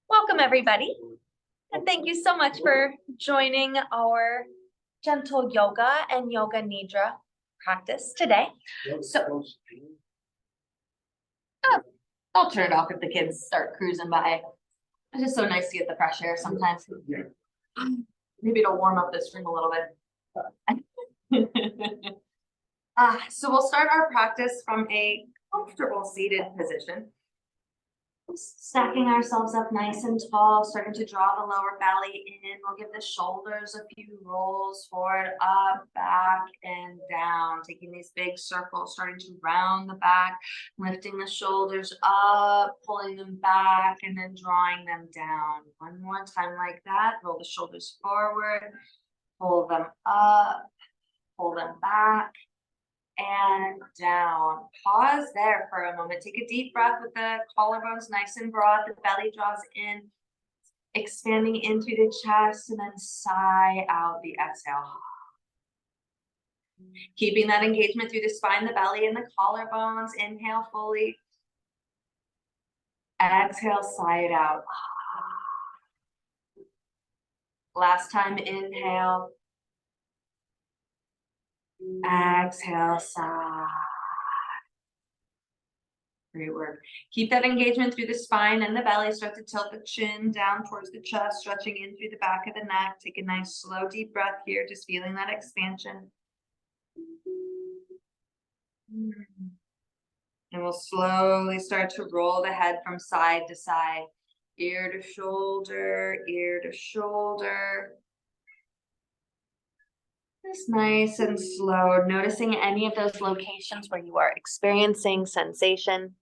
Welcome, everybody. And thank you so much for joining our gentle yoga and yoga nidra practice today. So, I'll turn it off if the kids start cruising by. It's just so nice to get the fresh air sometimes. Maybe it'll warm up this room a little bit. So we'll start our practice from a comfortable seated position. Stacking ourselves up nice and tall, starting to draw the lower belly in. We'll give the shoulders a few rolls forward, up, back, and down. Taking these big circles, starting to round the back, lifting the shoulders up, pulling them back, and then drawing them down. One more time like that. Roll the shoulders forward, pull them up, pull them back, and down. Pause there for a moment. Take a deep breath with the collarbones nice and broad. The belly draws in, expanding in through the chest, and then sigh out the exhale. Keeping that engagement through the spine, the belly, and the collarbones. Inhale fully. Exhale, sigh it out. Last time, inhale. Exhale, sigh. Great work. Keep that engagement through the spine and the belly. Start to tilt the chin down towards the chest, stretching in through the back of the neck. Take a nice slow deep breath here, just feeling that expansion. And we'll slowly start to roll the head from side to side, ear to shoulder, ear to shoulder. Just nice and slow, noticing any of those locations where you are experiencing sensation.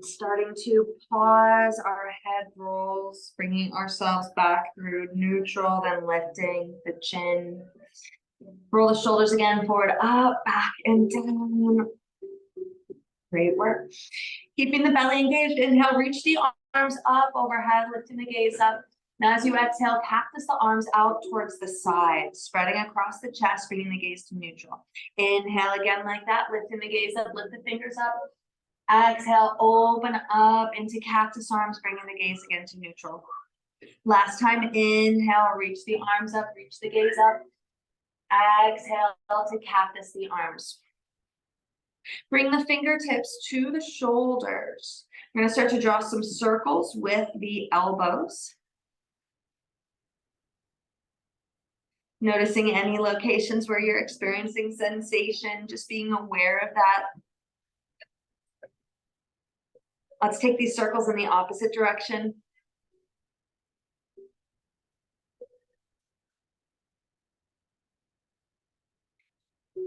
Starting to pause our head rolls, bringing ourselves back through neutral, then lifting the chin. Roll the shoulders again, forward, up, back, and down. Great work. Keeping the belly engaged. Inhale, reach the arms up overhead, lifting the gaze up. Now as you exhale, cactus the arms out towards the side, spreading across the chest, bringing the gaze to neutral. Inhale again like that, lifting the gaze up, lift the fingers up. Exhale, open up into cactus arms, bringing the gaze again to neutral. Last time, inhale, reach the arms up, reach the gaze up. Exhale to cactus the arms. Bring the fingertips to the shoulders. We're going to start to draw some circles with the elbows. Noticing any locations where you're experiencing sensation, just being aware of that. Let's take these circles in the opposite direction.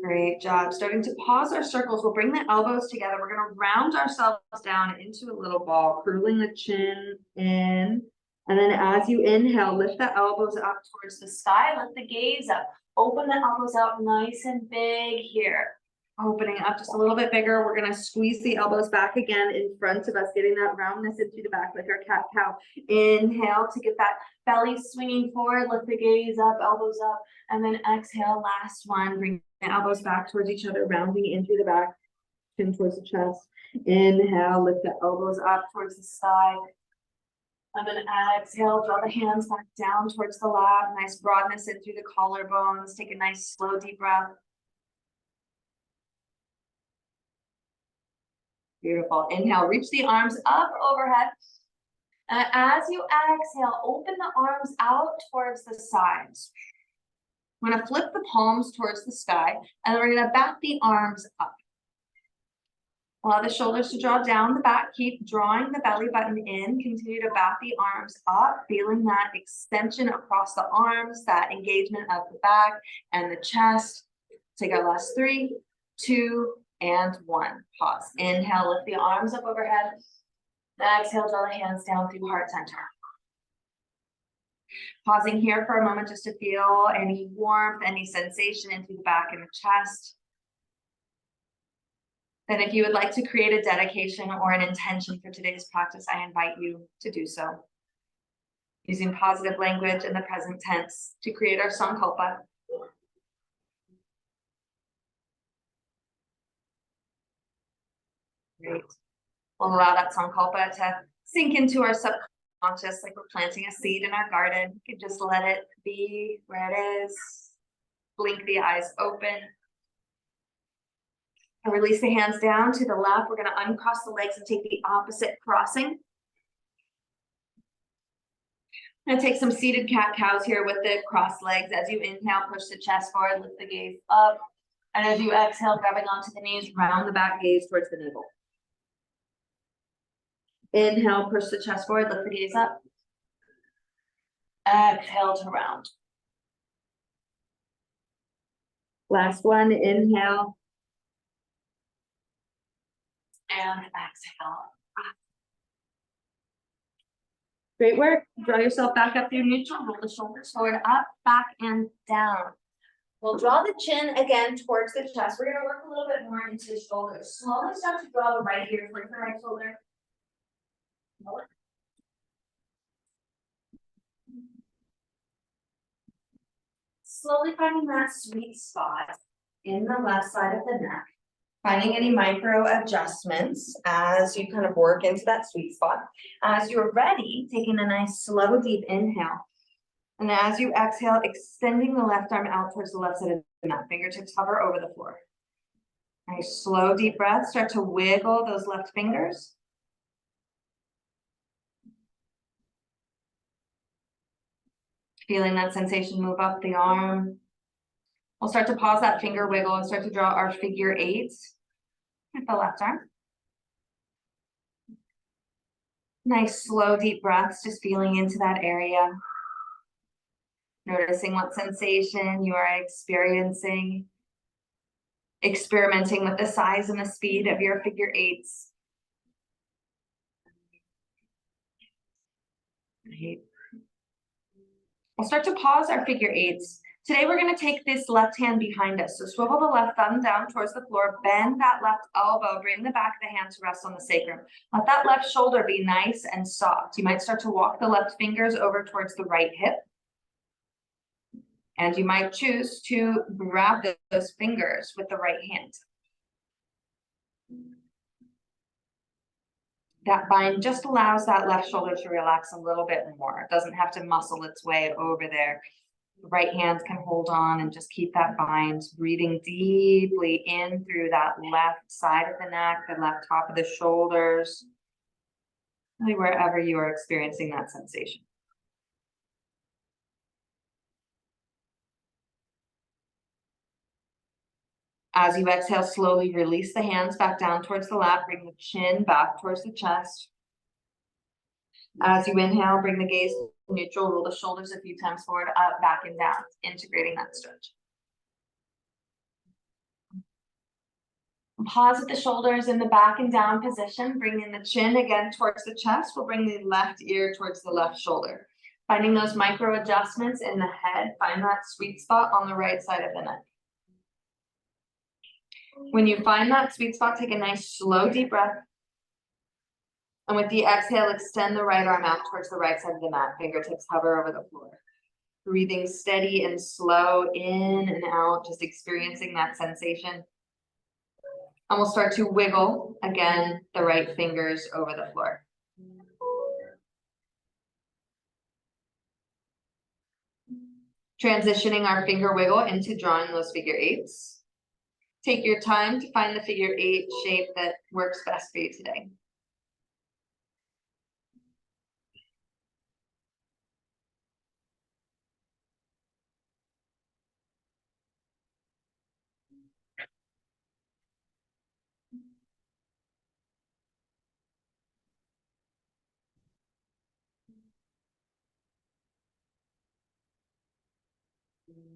Great job. Starting to pause our circles. We'll bring the elbows together. We're going to round ourselves down into a little ball, curling the chin in. And then as you inhale, lift the elbows up towards the sky. Lift the gaze up. Open the elbows out nice and big here. Opening up just a little bit bigger. We're going to squeeze the elbows back again in front of us, getting that roundness into the back like our cat-cow. Inhale to get that belly swinging forward. Lift the gaze up, elbows up. And then exhale, last one. Bring the elbows back towards each other, rounding in through the back, chin towards the chest. Inhale, lift the elbows up towards the sky. And then exhale, draw the hands back down towards the lap. Nice broadness in through the collarbones. Take a nice slow deep breath. Beautiful. Inhale, reach the arms up overhead. And as you exhale, open the arms out towards the sides. We're going to flip the palms towards the sky, and then we're going to back the arms up. Allow the shoulders to draw down the back. Keep drawing the belly button in. Continue to back the arms up, feeling that extension across the arms, that engagement of the back and the chest. Take our last 3, 2, and 1. Pause. Inhale, lift the arms up overhead. Exhale, draw the hands down through heart center. Pausing here for a moment just to feel any warmth, any sensation into the back and the chest. Then if you would like to create a dedication or an intention for today's practice, I invite you to do so. Using positive language in the present tense to create our sankalpa. Great. We'll allow that sankalpa to sink into our subconscious, like we're planting a seed in our garden. You can just let it be where it is. Blink the eyes open. And release the hands down to the left. We're going to uncross the legs and take the opposite crossing. I'm going to take some seated cat-cows here with the crossed legs. As you inhale, push the chest forward, lift the gaze up. And as you exhale, grabbing onto the knees, round the back gaze towards the navel. Inhale, push the chest forward, lift the gaze up. Exhale to round. Last one, inhale. And exhale. Great work. Draw yourself back up through neutral. Roll the shoulders forward, up, back, and down. We'll draw the chin again towards the chest. We're going to work a little bit more into the shoulders. Slowly start to draw the right ear towards the right shoulder. Slowly finding that sweet spot in the left side of the neck. Finding any micro adjustments as you kind of work into that sweet spot. As you're ready, taking a nice slow deep inhale. And as you exhale, extending the left arm out towards the left side of the mat. Fingertips hover over the floor. Nice slow deep breath. Start to wiggle those left fingers. Feeling that sensation move up the arm. We'll start to pause that finger wiggle and start to draw our figure eight with the left arm. Nice, slow, deep breaths, just feeling into that area. Noticing what sensation you are experiencing. Experimenting with the size and the speed of your figure eights. Right. We'll start to pause our figure eights. Today, we're going to take this left hand behind us. So swivel the left thumb down towards the floor, bend that left elbow, bring the back of the hand to rest on the sacrum. Let that left shoulder be nice and soft. You might start to walk the left fingers over towards the right hip. And you might choose to grab those fingers with the right hand. That bind just allows that left shoulder to relax a little bit more. It doesn't have to muscle its way over there. The right hand can hold on and just keep that bind, breathing deeply in through that left side of the neck, the left top of the shoulders, really wherever you are experiencing that sensation. As you exhale, slowly release the hands back down towards the lap, bring the chin back towards the chest. As you inhale, bring the gaze neutral, roll the shoulders a few times forward, up, back, and down, integrating that stretch. Pause at the shoulders in the back and down position. Bring in the chin again towards the chest. We'll bring the left ear towards the left shoulder. Finding those micro adjustments in the head. Find that sweet spot on the right side of the neck. When you find that sweet spot, take a nice slow deep breath. And with the exhale, extend the right arm out towards the right side of the mat. Fingertips hover over the floor. Breathing steady and slow in and out, just experiencing that sensation. And we'll start to wiggle, again, the right fingers over the floor. Transitioning our finger wiggle into drawing those figure eights. Take your time to find the figure eight shape that works best for you today.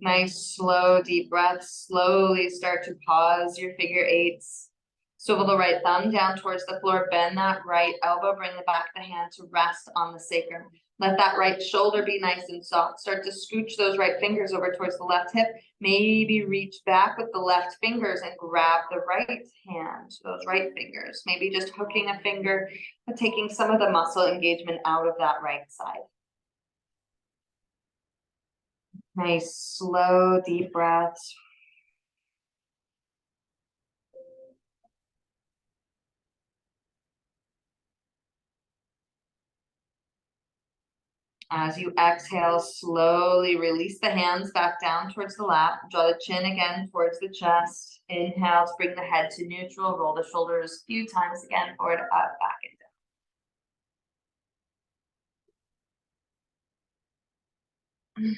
Nice, slow, deep breaths. Slowly start to pause your figure eights. Swivel the right thumb down towards the floor. Bend that right elbow. Bring the back of the hand to rest on the sacrum. Let that right shoulder be nice and soft. Start to scooch those right fingers over towards the left hip. Maybe reach back with the left fingers and grab the right hand, those right fingers. Maybe just hooking a finger, but taking some of the muscle engagement out of that right side. Nice, slow, deep breaths. As you exhale, slowly release the hands back down towards the lap. Draw the chin again towards the chest. Inhale to bring the head to neutral. Roll the shoulders a few times again, forward, up, back, and down.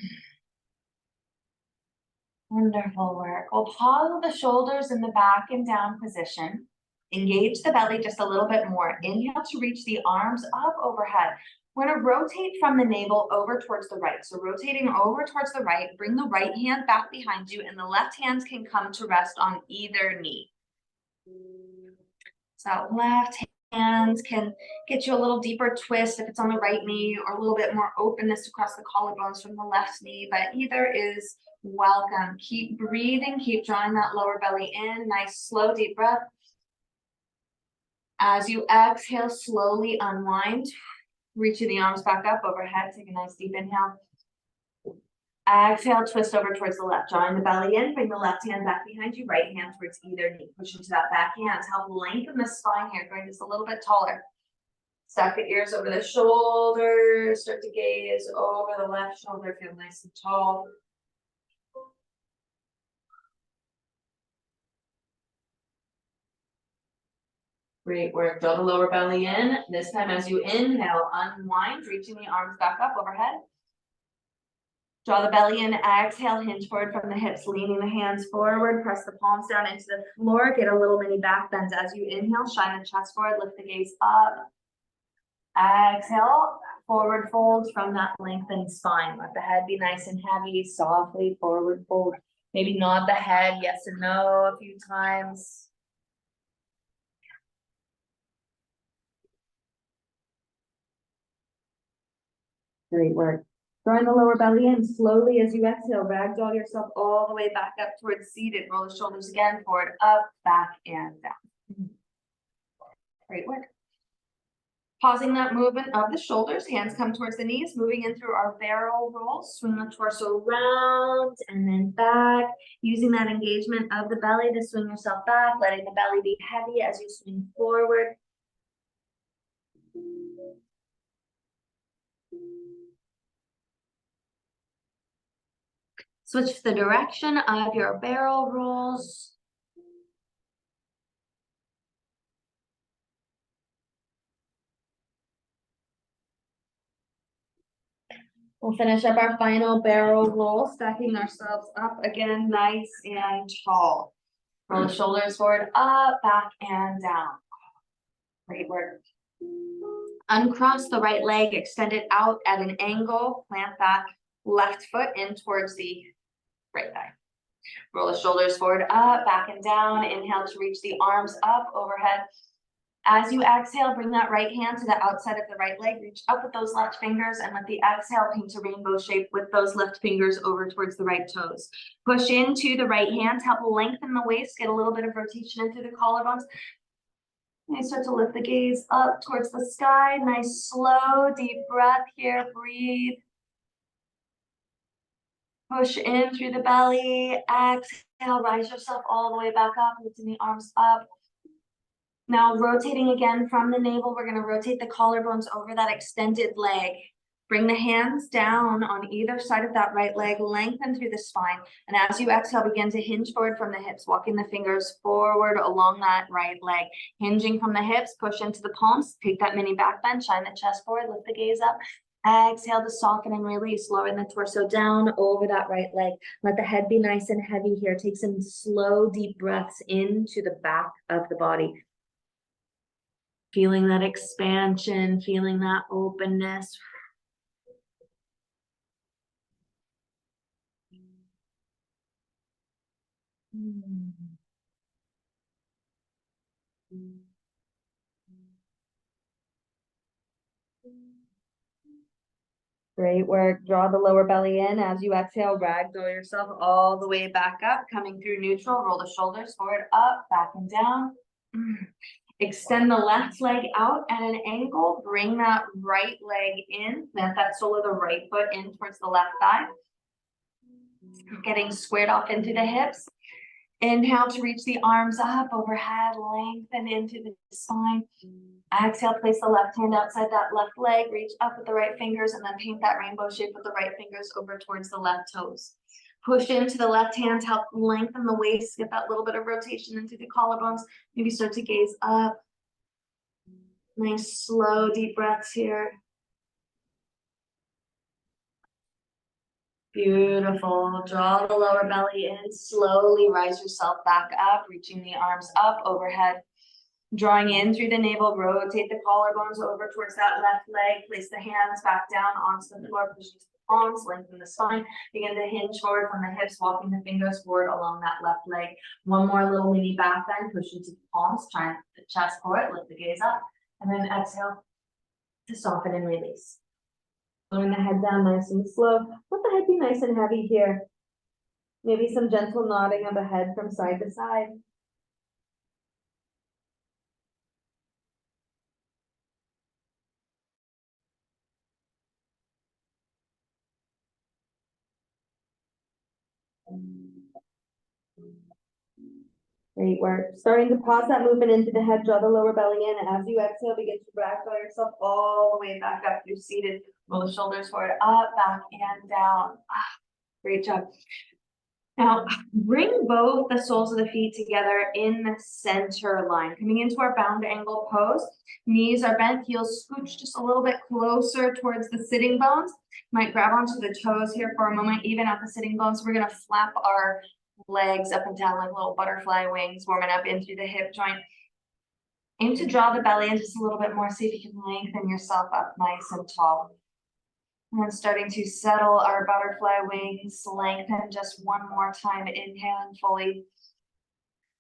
Wonderful work. We'll pause the shoulders in the back and down position. Engage the belly just a little bit more. Inhale to reach the arms up overhead. We're going to rotate from the navel over towards the right. So rotating over towards the right, bring the right hand back behind you, and the left hand can come to rest on either knee. So left hand can get you a little deeper twist if it's on the right knee, or a little bit more openness across the collarbones from the left knee, but either is welcome. Keep breathing, keep drawing that lower belly in. Nice, slow, deep breath. As you exhale, slowly unwind, reaching the arms back up overhead. Take a nice deep inhale. Exhale, twist over towards the left, drawing the belly in. Bring the left hand back behind you, right hand towards either knee. Push into that back hand. Help lengthen the spine here, going just a little bit taller. Stack the ears over the shoulders. Start to gaze over the left shoulder. Feel nice and tall. Great work. Draw the lower belly in. This time as you inhale, unwind, reaching the arms back up overhead. Draw the belly in, exhale, hinge forward from the hips, leaning the hands forward, press the palms down into the floor, get a little mini back bend. As you inhale, shine the chest forward, lift the gaze up. Exhale, forward fold from that lengthened spine. Let the head be nice and heavy, softly forward fold. Maybe nod the head, yes and no a few times. Great work. Drawing the lower belly in slowly as you exhale, ragdoll yourself all the way back up towards seated. Roll the shoulders again, forward, up, back, and down. Great work. Pausing that movement of the shoulders, hands come towards the knees, moving in through our barrel roll, swing the torso round and then back, using that engagement of the belly to swing yourself back, letting the belly be heavy as you swing forward. Switch the direction of your barrel rolls. We'll finish up our final barrel roll, stacking ourselves up again, nice and tall. Roll the shoulders forward, up, back, and down. Great work. Uncross the right leg, extend it out at an angle, plant that left foot in towards the right thigh. Roll the shoulders forward, up, back, and down. Inhale to reach the arms up overhead. As you exhale, bring that right hand to the outside of the right leg. Reach up with those left fingers, and with the exhale, paint a rainbow shape with those left fingers over towards the right toes. Push into the right hand, help lengthen the waist, get a little bit of rotation into the collarbones. And start to lift the gaze up towards the sky. Nice, slow, deep breath here. Breathe. Push in through the belly. Exhale, rise yourself all the way back up, lifting the arms up. Now rotating again from the navel, we're going to rotate the collarbones over that extended leg. Bring the hands down on either side of that right leg, lengthen through the spine. And as you exhale, begin to hinge forward from the hips, walking the fingers forward along that right leg. Hinging from the hips, push into the palms, take that mini back bend, shine the chest forward, lift the gaze up. Exhale to soften and release, lowering the torso down over that right leg. Let the head be nice and heavy here. Take some slow, deep breaths into the back of the body. Feeling that expansion, feeling that openness. Great work. Draw the lower belly in. As you exhale, ragdoll yourself all the way back up, coming through neutral. Roll the shoulders forward, up, back, and down. Extend the left leg out at an angle. Bring that right leg in. Plant that sole of the right foot in towards the left thigh. getting squared off into the hips. Inhale to reach the arms up overhead, lengthen into the spine. Exhale, place the left hand outside that left leg, reach up with the right fingers, and then paint that rainbow shape with the right fingers over towards the left toes. Push into the left hand to help lengthen the waist, get that little bit of rotation into the collarbones. Maybe start to gaze up. Nice, slow, deep breaths here. Beautiful. Draw the lower belly in. Slowly rise yourself back up, reaching the arms up overhead. Drawing in through the navel, rotate the collarbones over towards that left leg. Place the hands back down onto the floor, push into the palms, lengthen the spine. Begin to hinge forward from the hips, walking the fingers forward along that left leg. One more little mini back bend, push into the palms, try the chest forward, lift the gaze up, and then exhale to soften and release. Lowering the head down nice and slow. Let the head be nice and heavy here. Maybe some gentle nodding of the head from side to side. Great work. Starting to pause that movement into the head, draw the lower belly in. As you exhale, begin to ragdoll yourself all the way back up. You're seated. Roll the shoulders forward, up, back, and down. Great job. Now, bring both the soles of the feet together in the center line. Coming into our bound angle pose. Knees are bent, heels scooch just a little bit closer towards the sitting bones. Might grab onto the toes here for a moment, even at the sitting bones. We're going to flap our legs up and down like little butterfly wings, warming up into the hip joint. Aim to draw the belly in just a little bit more. See if you can lengthen yourself up nice and tall. And then starting to settle our butterfly wings, lengthen just one more time. Inhaling fully.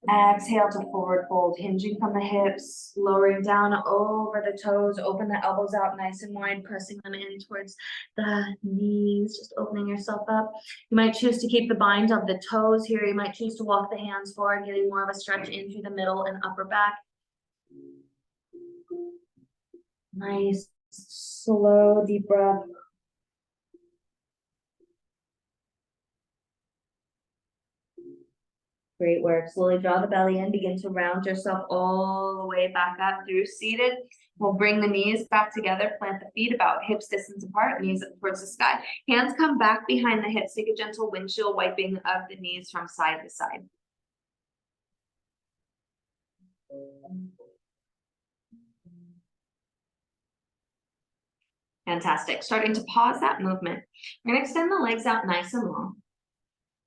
Exhale to forward fold, hinging from the hips, lowering down over the toes, open the elbows out nice and wide, pressing them in towards the knees, just opening yourself up. You might choose to keep the bind of the toes here. You might choose to walk the hands forward, getting more of a stretch in through the middle and upper back. Nice, slow, deep breath. Great work. Slowly draw the belly in. Begin to round yourself all the way back up through seated. We'll bring the knees back together. Plant the feet about hips distance apart. Knees up towards the sky. Hands come back behind the hips. Take a gentle windshield wiping of the knees from side to side. Fantastic. Starting to pause that movement. We're going to extend the legs out nice and long.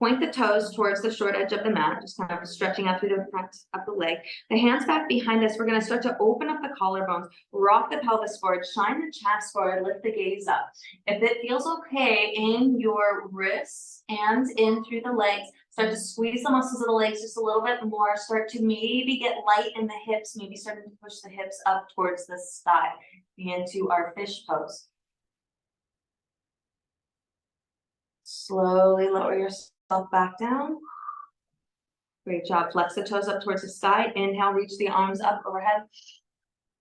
Point the toes towards the short edge of the mat, just kind of stretching out through the front of the leg. The hands back behind us. We're going to start to open up the collarbones, rock the pelvis forward, shine the chest forward, lift the gaze up. If it feels okay in your wrists and in through the legs, start to squeeze the muscles of the legs just a little bit more. Start to maybe get light in the hips, maybe starting to push the hips up towards the sky into our fish pose. Slowly lower yourself back down. Great job. Flex the toes up towards the sky. Inhale, reach the arms up overhead.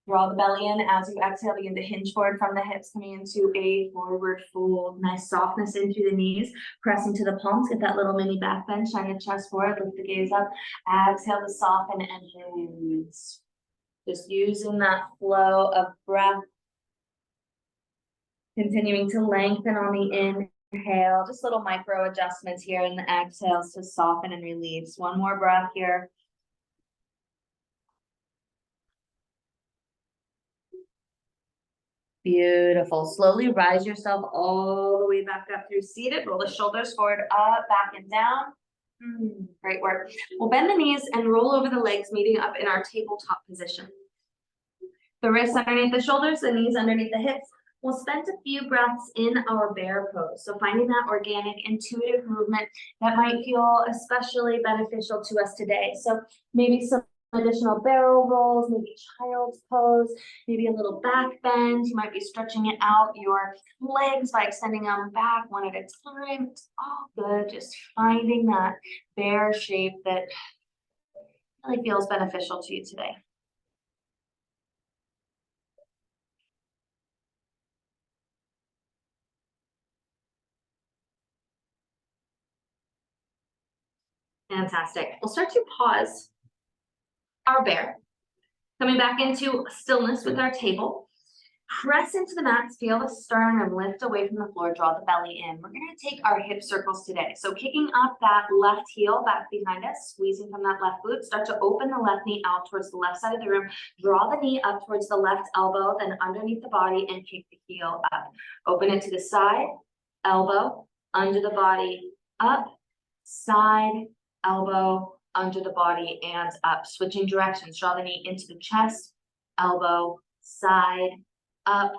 Draw the belly in. As you exhale, begin to hinge forward from the hips, coming into a forward fold. Nice softness into the knees. Press into the palms. Get that little mini back bend. Shine the chest forward. Lift the gaze up. Exhale to soften and release. Just using that flow of breath. Continuing to lengthen on the inhale, just little micro adjustments here in the exhales to soften and release. One more breath here. Beautiful. Slowly rise yourself all the way back up through seated. Roll the shoulders forward, up, back, and down. Great work. We'll bend the knees and roll over the legs, meeting up in our tabletop position. The wrists underneath the shoulders, the knees underneath the hips. We'll spend a few breaths in our bear pose. So finding that organic, intuitive movement that might feel especially beneficial to us today. So maybe some additional barrel rolls, maybe child's pose, maybe a little back bend. You might be stretching it out your legs by extending them back one at a time. It's all good. Just finding that bear shape that really feels beneficial to you today. Fantastic. We'll start to pause our bear. Coming back into stillness with our table. Press into the mat, feel the sternum lift away from the floor, draw the belly in. We're gonna take our hip circles today. So kicking up that left heel back behind us, squeezing from that left glute, start to open the left knee out towards the left side of the room, draw the knee up towards the left elbow, then underneath the body and kick the heel up. Open it to the side, elbow, under the body, up, side, elbow, under the body and up. Switching directions, draw the knee into the chest, elbow, side, up,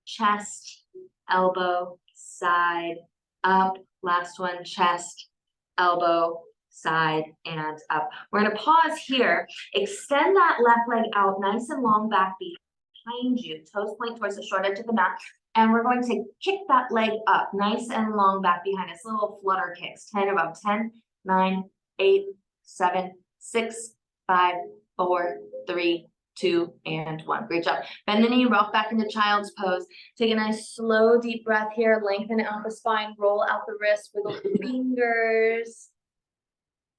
chest, elbow, side, up. Last one, chest, elbow, side, and up. We're gonna pause here. Extend that left leg out nice and long back behind you. Toes point towards the short edge of the mat. And we're going to kick that leg up nice and long back behind us. Little flutter kicks. 10 of them. 10, 9, 8, 7, 6, 5, 4, 3, 2, and 1. Great job. Bend the knee, rock back into child's pose. Take a nice slow deep breath here. Lengthen out the spine, roll out the wrist, wiggle the fingers.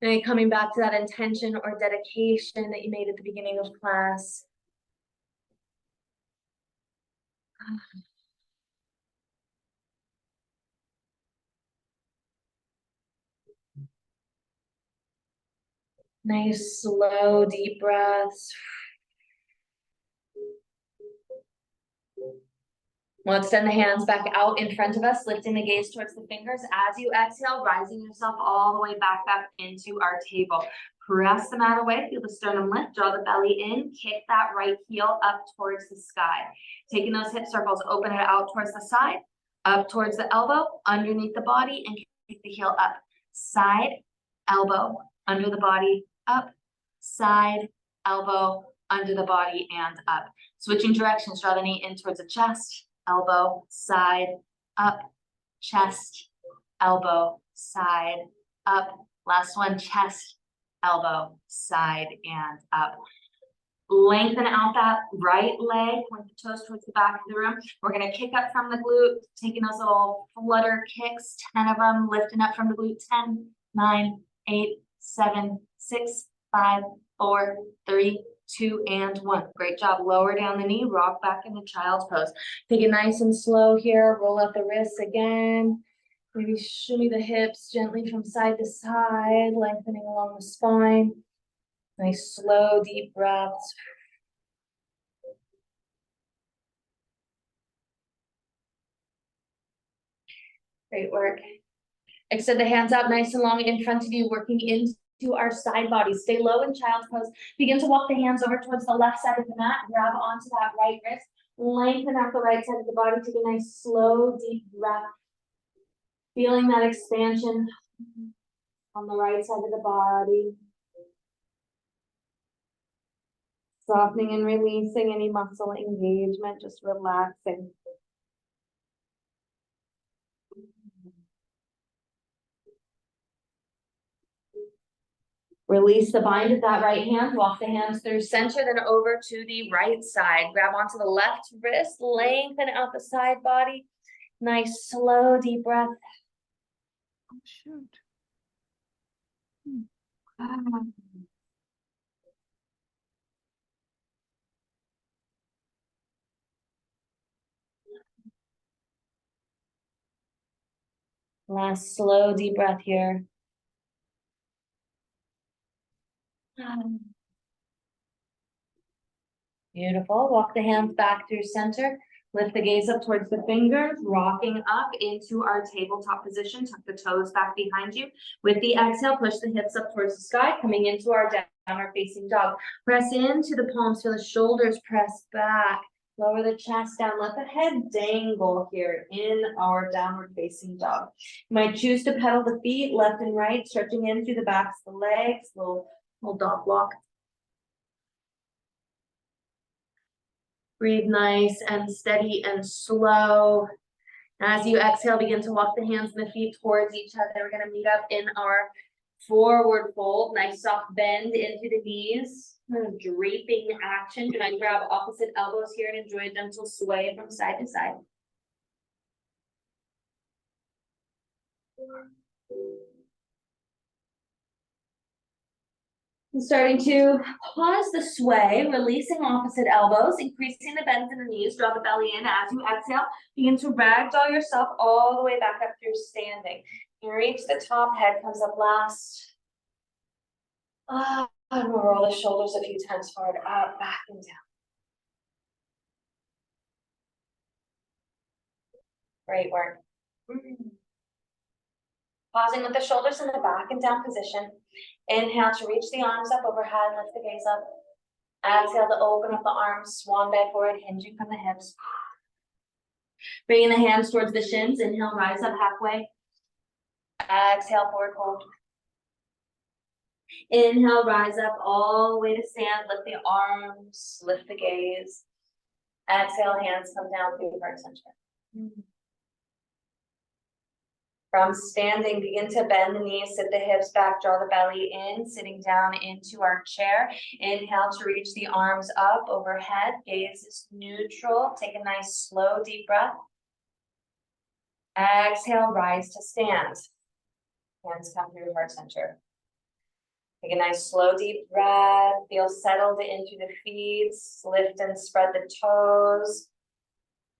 And then coming back to that intention or dedication that you made at the beginning of class. Nice, slow, deep breaths. We'll extend the hands back out in front of us, lifting the gaze towards the fingers. As you exhale, rising yourself all the way back up into our table. Press the mat away, feel the sternum lift, draw the belly in, kick that right heel up towards the sky. Taking those hip circles, open it out towards the side, up towards the elbow, underneath the body, and kick the heel up. Side, elbow, under the body, up, side, elbow, under the body, and up. Switching directions, draw the knee in towards the chest, elbow, side, up, chest, elbow, side, up. Last one, chest, elbow, side, and up. Lengthen out that right leg, point the toes towards the back of the room. We're gonna kick up from the glute, taking those little flutter kicks, 10 of them, lifting up from the glute. 10, 9, 8, 7, 6, 5, 4, 3, 2, and 1. Great job. Lower down the knee, rock back into child's pose. Take it nice and slow here. Roll up the wrists again. Maybe shimmy the hips gently from side to side, lengthening along the spine. Nice, slow, deep breaths. Great work. Extend the hands out nice and long in front of you, working into our side body. Stay low in child's pose. Begin to walk the hands over towards the left side of the mat. Grab onto that right wrist. Lengthen out the right side of the body. Take a nice, slow, deep breath. Feeling that expansion on the right side of the body. Softening and releasing any muscle engagement, just relaxing. Release the bind of that right hand, walk the hands through center, then over to the right side. Grab onto the left wrist, lengthen out the side body. Nice, slow, deep breath. Oh, shoot. Last slow, deep breath here. Beautiful. Walk the hands back through center. Lift the gaze up towards the fingers, rocking up into our tabletop position. Tuck the toes back behind you. With the exhale, push the hips up towards the sky, coming into our downward facing dog. Press into the palms, feel the shoulders press back. Lower the chest down, let the head dangle here in our downward facing dog. You might choose to pedal the feet left and right, stretching in through the backs of the legs, little dog walk. Breathe nice and steady and slow. As you exhale, begin to walk the hands and the feet towards each other. We're going to meet up in our forward fold. Nice soft bend into the knees. Draping action. You might grab opposite elbows here and enjoy a gentle sway from side to side. And starting to pause the sway, releasing opposite elbows, increasing the bends in the knees, draw the belly in as you exhale. Begin to ragdoll yourself all the way back up through standing. You reach the top, head comes up last. And we'll roll the shoulders a few times forward, up, back, and down. Great work. Pausing with the shoulders in the back and down position. Inhale to reach the arms up overhead, lift the gaze up. Exhale to open up the arms, swan dive forward, hinging from the hips. Bringing the hands towards the shins. Inhale, rise up halfway. Exhale, forward fold. Inhale, rise up all the way to stand. Lift the arms, lift the gaze. Exhale, hands come down through the heart center. From standing, begin to bend the knees, sit the hips back, draw the belly in, sitting down into our chair. Inhale to reach the arms up overhead. Gaze is neutral. Take a nice, slow, deep breath. Exhale, rise to stand. Hands come through heart center. Take a nice, slow, deep breath. Feel settled into the feet. Lift and spread the toes.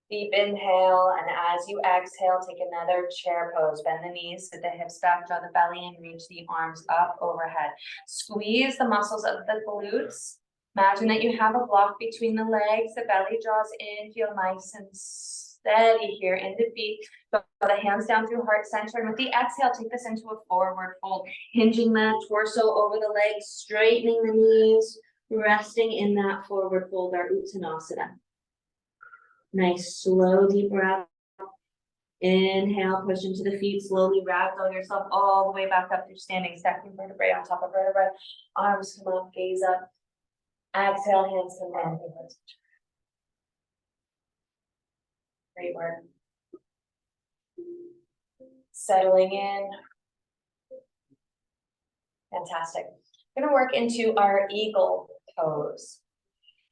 Deep inhale, and as you exhale, take another chair pose. Bend the knees, sit the hips back, draw the belly in, reach the arms up overhead. Squeeze the muscles of the glutes. Imagine that you have a block between the legs. The belly draws in. Feel nice and steady here in the feet. Draw the hands down through heart center. And with the exhale, take this into a forward fold. Hinging the torso over the legs, straightening the knees, resting in that forward fold, our Uttanasana. Nice, slow, deep breath. Inhale, push into the feet, slowly ragdoll yourself all the way back up through standing, stacking vertebrae on top of vertebrae. Arms come up, gaze up. Exhale, hands come down. Great work. Settling in. Fantastic. We're going to work into our eagle pose.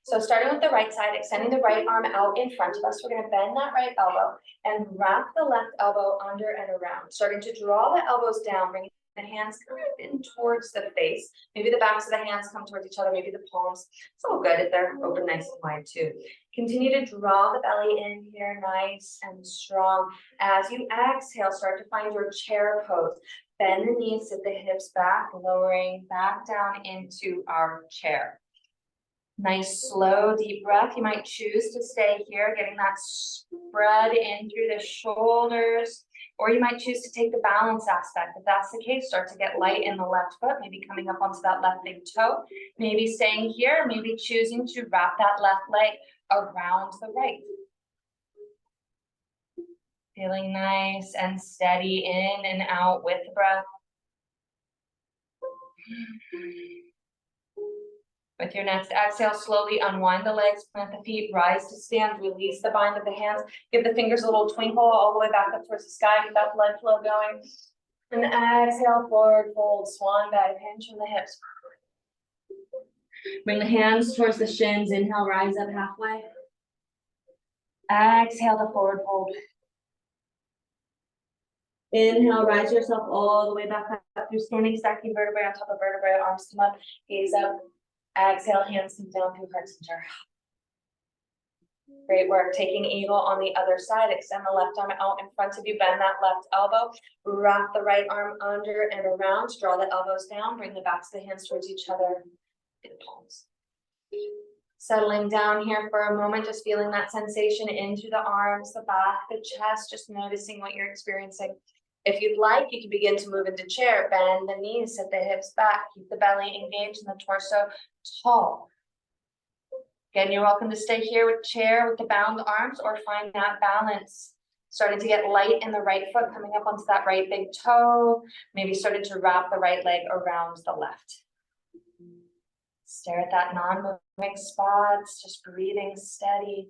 So starting with the right side, extending the right arm out in front of us, we're going to bend that right elbow and wrap the left elbow under and around. Starting to draw the elbows down, bringing the hands kind of in towards the face. Maybe the backs of the hands come towards each other, maybe the palms. It's all good if they're open nice and wide too. Continue to draw the belly in here, nice and strong. As you exhale, start to find your chair pose. Bend the knees, sit the hips back, lowering back down into our chair. Nice, slow, deep breath. You might choose to stay here, getting that spread in through the shoulders, or you might choose to take the balance aspect. If that's the case, start to get light in the left foot, maybe coming up onto that left big toe, maybe staying here, maybe choosing to wrap that left leg around the right. Feeling nice and steady in and out with the breath. With your next exhale, slowly unwind the legs, plant the feet, rise to stand, release the bind of the hands, give the fingers a little twinkle all the way back up towards the sky, get that blood flow going. And exhale, forward fold, swan dive, hinge from the hips. Bring the hands towards the shins, inhale, rise up halfway. Exhale to forward fold. Inhale, rise yourself all the way back up through standing, stacking vertebrae on top of vertebrae, arms come up, gaze up. Exhale, hands come down through heart center. Great work. Taking eagle on the other side. Extend the left arm out in front of you. Bend that left elbow. Wrap the right arm under and around. Draw the elbows down. Bring the backs of the hands towards each other. Big palms. Settling down here for a moment. Just feeling that sensation into the arms, the back, the chest. Just noticing what you're experiencing. If you'd like, you can begin to move into chair. Bend the knees, sit the hips back. Keep the belly engaged and the torso tall. Again, you're welcome to stay here with chair with the bound arms or find that balance. Starting to get light in the right foot, coming up onto that right big toe. Maybe started to wrap the right leg around the left. Stare at that non-moving spots, just breathing steady.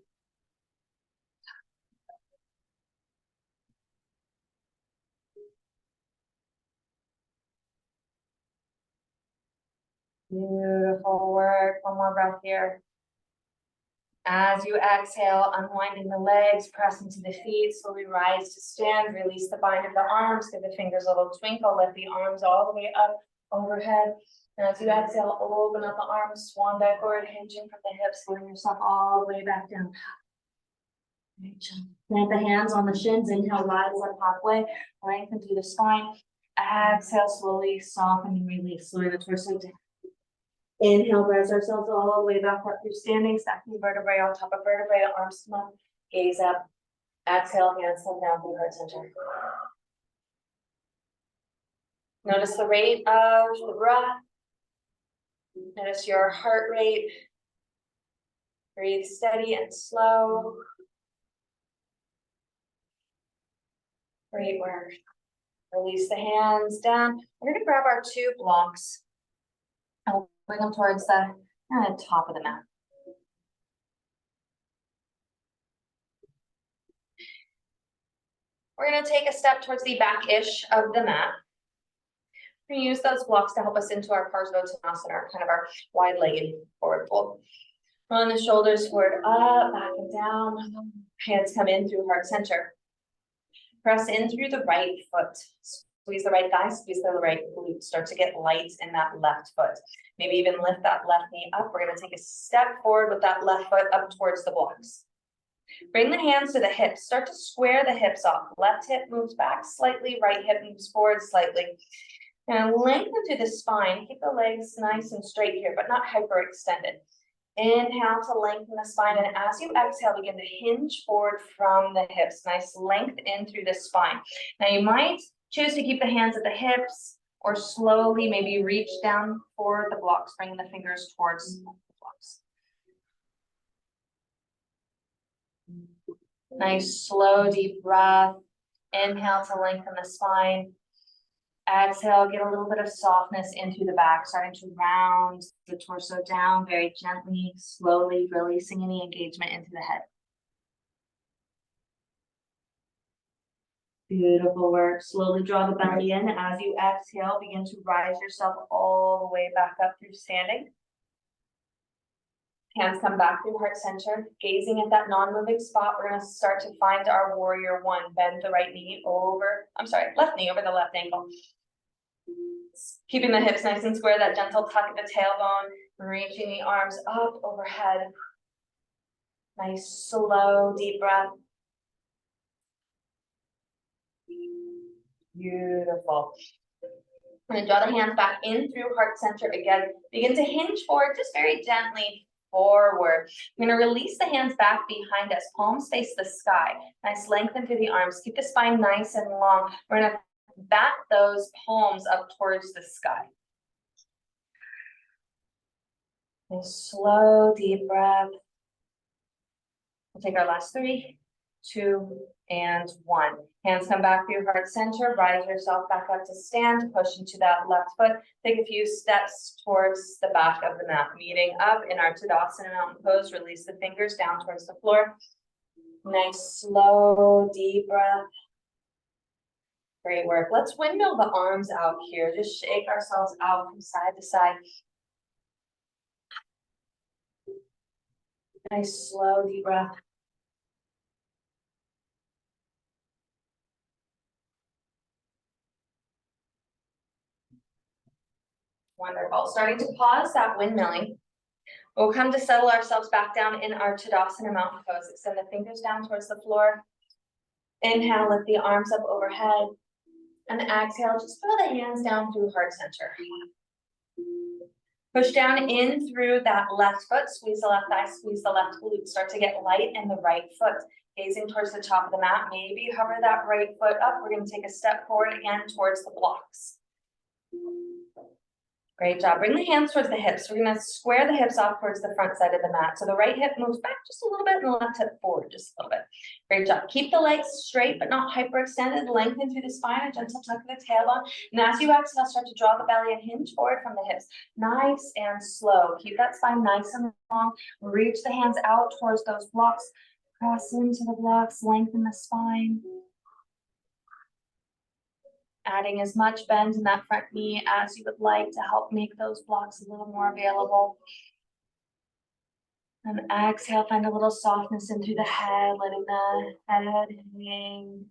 Beautiful work. One more breath here. As you exhale, unwinding the legs, press into the feet, slowly rise to stand, release the bind of the arms, give the fingers a little twinkle, lift the arms all the way up overhead. And as you exhale, open up the arms, swan back forward, hinging from the hips, bring yourself all the way back down. Plant the hands on the shins, inhale, rise up halfway, lengthen through the spine. Exhale, slowly soften and release, slowly the torso down. Inhale, rise ourselves all the way back up through standing, stacking vertebrae on top of vertebrae, arms come up, gaze up. Exhale, hands come down through heart center. Notice the rate of the breath. Notice your heart rate. Breathe steady and slow. Great work. Release the hands down. We're going to grab our 2 blocks. I'll bring them towards the top of the mat. We're going to take a step towards the back-ish of the mat. We're going to use those blocks to help us into our Parsvottanasana, kind of our wide-legged forward fold. Run the shoulders forward, up, back and down. Hands come in through heart center. Press in through the right foot. Squeeze the right thigh, squeeze the right glute. Start to get light in that left foot. Maybe even lift that left knee up. We're going to take a step forward with that left foot up towards the blocks. Bring the hands to the hips. Start to square the hips off. Left hip moves back slightly, right hip moves forward slightly. And lengthen through the spine. Keep the legs nice and straight here, but not hyperextended. Inhale to lengthen the spine, and as you exhale, begin to hinge forward from the hips. Nice length in through the spine. Now you might choose to keep the hands at the hips, or slowly maybe reach down for the blocks, bringing the fingers towards the blocks. Nice, slow, deep breath. Inhale to lengthen the spine. Exhale, get a little bit of softness into the back, starting to round the torso down very gently, slowly releasing any engagement into the head. Beautiful work. Slowly draw the belly in. As you exhale, begin to rise yourself all the way back up through standing. Hands come back through heart center. Gazing at that non-moving spot, we're going to start to find our warrior 1. Bend the right knee over, left knee over the left ankle. Keeping the hips nice and square, that gentle tuck at the tailbone, reaching the arms up overhead. Nice, slow, deep breath. Beautiful. I'm going to draw the hands back in through heart center again. Begin to hinge forward, just very gently forward. I'm going to release the hands back behind us. Palms face the sky. Nice lengthen through the arms. Keep the spine nice and long. We're going to bat those palms up towards the sky. Nice, slow, deep breath. We'll take our last 3, 2, and 1. Hands come back through heart center. Rise yourself back up to stand. Push into that left foot. Take a few steps towards the back of the mat. Meeting up in our Tadasana mountain pose. Release the fingers down towards the floor. Nice, slow, deep breath. Great work. Let's windmill the arms out here. Just shake ourselves out from side to side. Nice, slow, deep breath. Wonderful. Starting to pause that windmilling. We'll come to settle ourselves back down in our Tadasana mountain pose. Extend the fingers down towards the floor. Inhale, lift the arms up overhead. And exhale, just throw the hands down through heart center. Push down in through that left foot. Squeeze the left thigh, squeeze the left glute. Start to get light in the right foot. Gazing towards the top of the mat. Maybe hover that right foot up. We're going to take a step forward again towards the blocks. Great job. Bring the hands towards the hips. We're going to square the hips off towards the front side of the mat. So the right hip moves back just a little bit and the left hip forward just a little bit. Great job. Keep the legs straight but not hyperextended. Lengthen through the spine, a gentle tuck of the tailbone. And as you exhale, start to draw the belly and hinge forward from the hips. Nice and slow. Keep that spine nice and long. Reach the hands out towards those blocks. Press into the blocks. Lengthen the spine. Adding as much bend in that front knee as you would like to help make those blocks a little more available. And exhale, find a little softness in through the head, letting the head hang.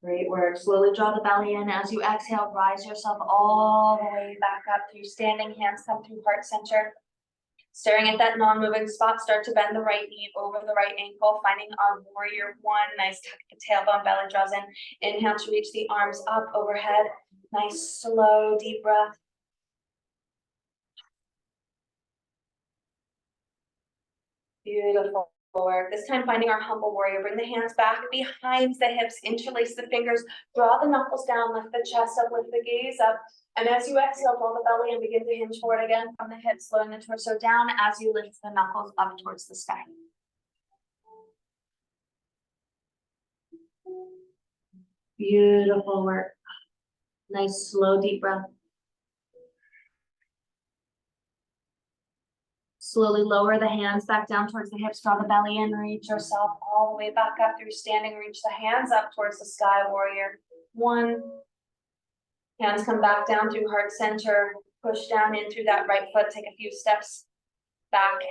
Great work. Slowly draw the belly in. As you exhale, rise yourself all the way back up through standing. Hands come through heart center. Staring at that non-moving spot, start to bend the right knee over the right ankle, finding our warrior one. Nice tuck the tailbone, belly draws in. Inhale to reach the arms up overhead. Nice, slow, deep breath. Beautiful work. This time finding our humble warrior. Bring the hands back behind the hips, interlace the fingers, draw the knuckles down, lift the chest up, lift the gaze up. And as you exhale, draw the belly and begin to hinge forward again from the hips, slowing the torso down as you lift the knuckles up towards the sky. Beautiful work. Nice, slow, deep breath. Slowly lower the hands back down towards the hips, draw the belly in, reach yourself all the way back up through standing, reach the hands up towards the sky, warrior one. Hands come back down through heart center, push down in through that right foot, take a few steps back,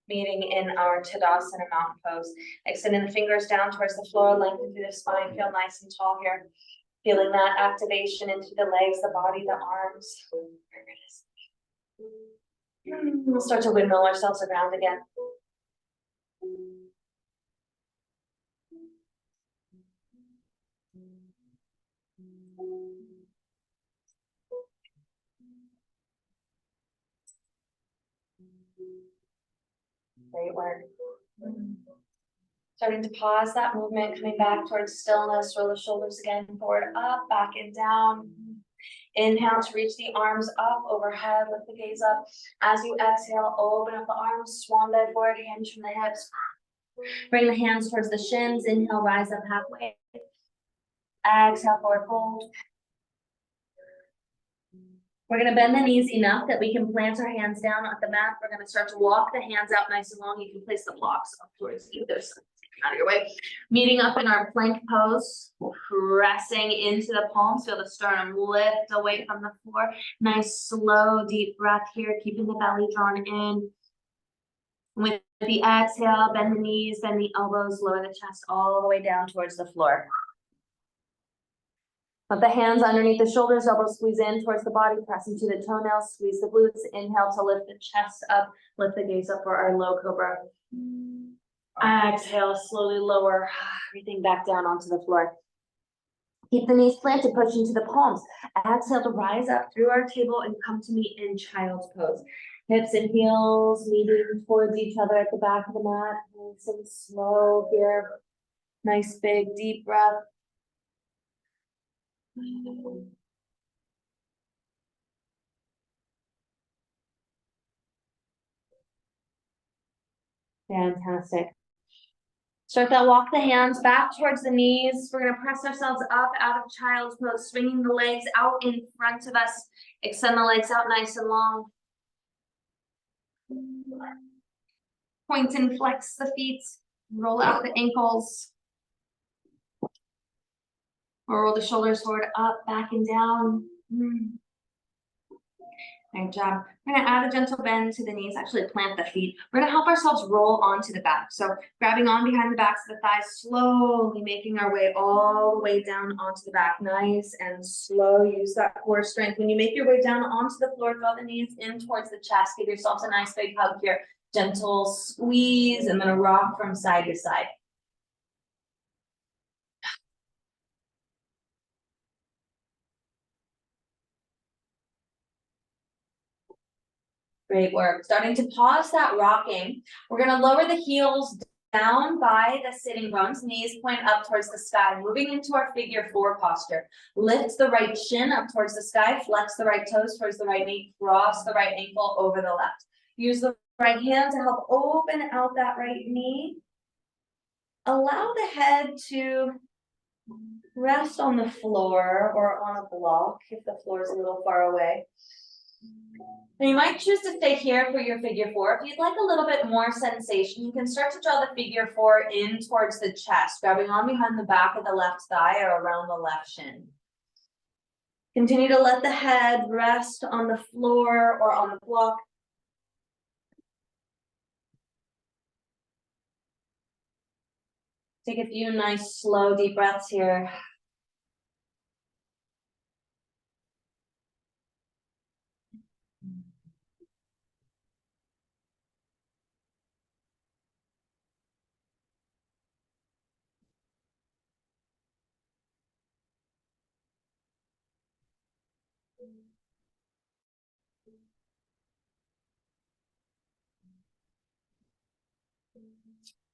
meeting in our Tadasana mountain pose. Extending the fingers down towards the floor, lengthen through the spine, feel nice and tall here. Feeling that activation into the legs, the body, the arms. We'll start to windmill ourselves around again. Great work. Starting to pause that movement, coming back towards stillness, roll the shoulders again, forward, up, back and down. Inhale to reach the arms up overhead, lift the gaze up. As you exhale, open up the arms, swan dive forward, hinge from the hips. Bring the hands towards the shins. Inhale, rise up halfway. Exhale, forward fold. We're going to bend the knees enough that we can plant our hands down at the mat. We're going to start to walk the hands out nice and long. You can place the blocks up towards either side. Out of your way. Meeting up in our plank pose, pressing into the palms. Feel the sternum lift away from the floor. Nice, slow, deep breath here, keeping the belly drawn in. With the exhale, bend the knees, bend the elbows, lower the chest all the way down towards the floor. Let the hands underneath the shoulders, elbows squeeze in towards the body, press into the toenails, squeeze the glutes. Inhale to lift the chest up, lift the gaze up for our low cobra. Exhale, slowly lower everything back down onto the floor. Keep the knees planted, push into the palms. Exhale to rise up through our table and come to meet in child's pose. Hips and heels meeting towards each other at the back of the mat. Nice and slow here. Nice big deep breath. Fantastic. Start that walk the hands back towards the knees. We're going to press ourselves up out of child's pose, swinging the legs out in front of us. Extend the legs out nice and long. Point and flex the feet. Roll out the ankles. Roll the shoulders forward, up, back, and down. Good job. We're going to add a gentle bend to the knees, actually plant the feet. We're going to help ourselves roll onto the back. So grabbing on behind the backs of the thighs, slowly making our way all the way down onto the back. Nice and slow. Use that core strength. When you make your way down onto the floor, draw the knees in towards the chest. Give yourselves a nice big hug here. Gentle squeeze and then a rock from side to side. Great work. Starting to pause that rocking. We're going to lower the heels down by the sitting bones, knees point up towards the sky, moving into our figure four posture. Lift the right shin up towards the sky, flex the right toes towards the right knee, cross the right ankle over the left. Use the right hand to help open out that right knee. Allow the head to rest on the floor or on a block if the floor is a little far away. And you might choose to stay here for your figure four. If you'd like a little bit more sensation, you can start to draw the figure four in towards the chest, grabbing on behind the back of the left thigh or around the left shin. Continue to let the head rest on the floor or on the block. Take a few nice, slow, deep breaths here.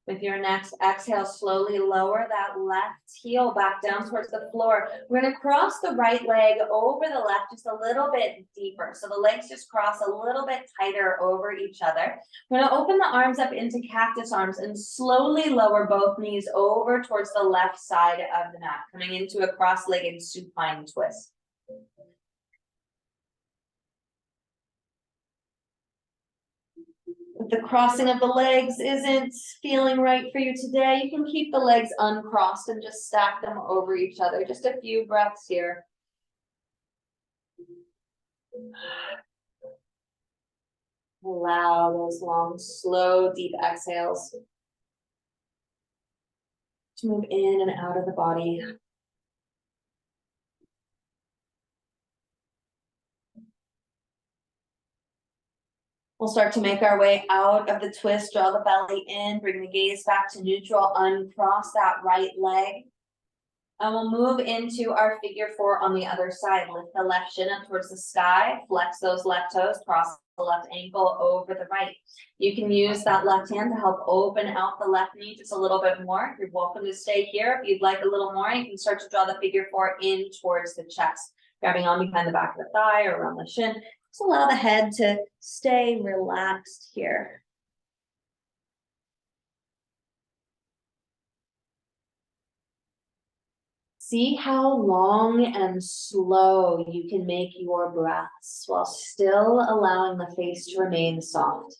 With your next exhale, slowly lower that left heel back down towards the floor. We're gonna cross the right leg over the left just a little bit deeper. So the legs just cross a little bit tighter over each other. We're gonna open the arms up into cactus arms and slowly lower both knees over towards the left side of the mat, coming into a cross-legged supine twist. If the crossing of the legs isn't feeling right for you today, you can keep the legs uncrossed and just stack them over each other. Just a few breaths here. Allow those long, slow, deep exhales to move in and out of the body. We'll start to make our way out of the twist, draw the belly in, bring the gaze back to neutral, uncross that right leg. And we'll move into our figure four on the other side. Lift the left shin up towards the sky, flex those left toes, cross the left ankle over the right. You can use that left hand to help open out the left knee just a little bit more. You're welcome to stay here. If you'd like a little more, you can start to draw the figure four in towards the chest, grabbing on behind the back of the thigh or around the shin. Just allow the head to stay relaxed here. See how long and slow you can make your breaths while still allowing the face to remain soft.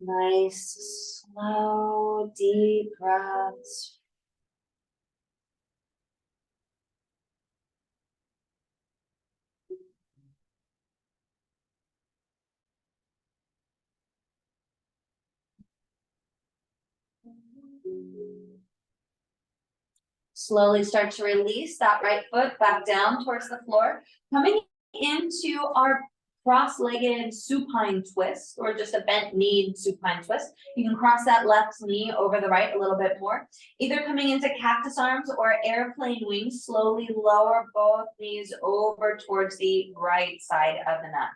Nice, slow, deep breaths. Slowly start to release that right foot back down towards the floor. Coming into our cross-legged supine twist, or just a bent knee supine twist. You can cross that left knee over the right a little bit more. Either coming into cactus arms or airplane wings, slowly lower both knees over towards the right side of the mat.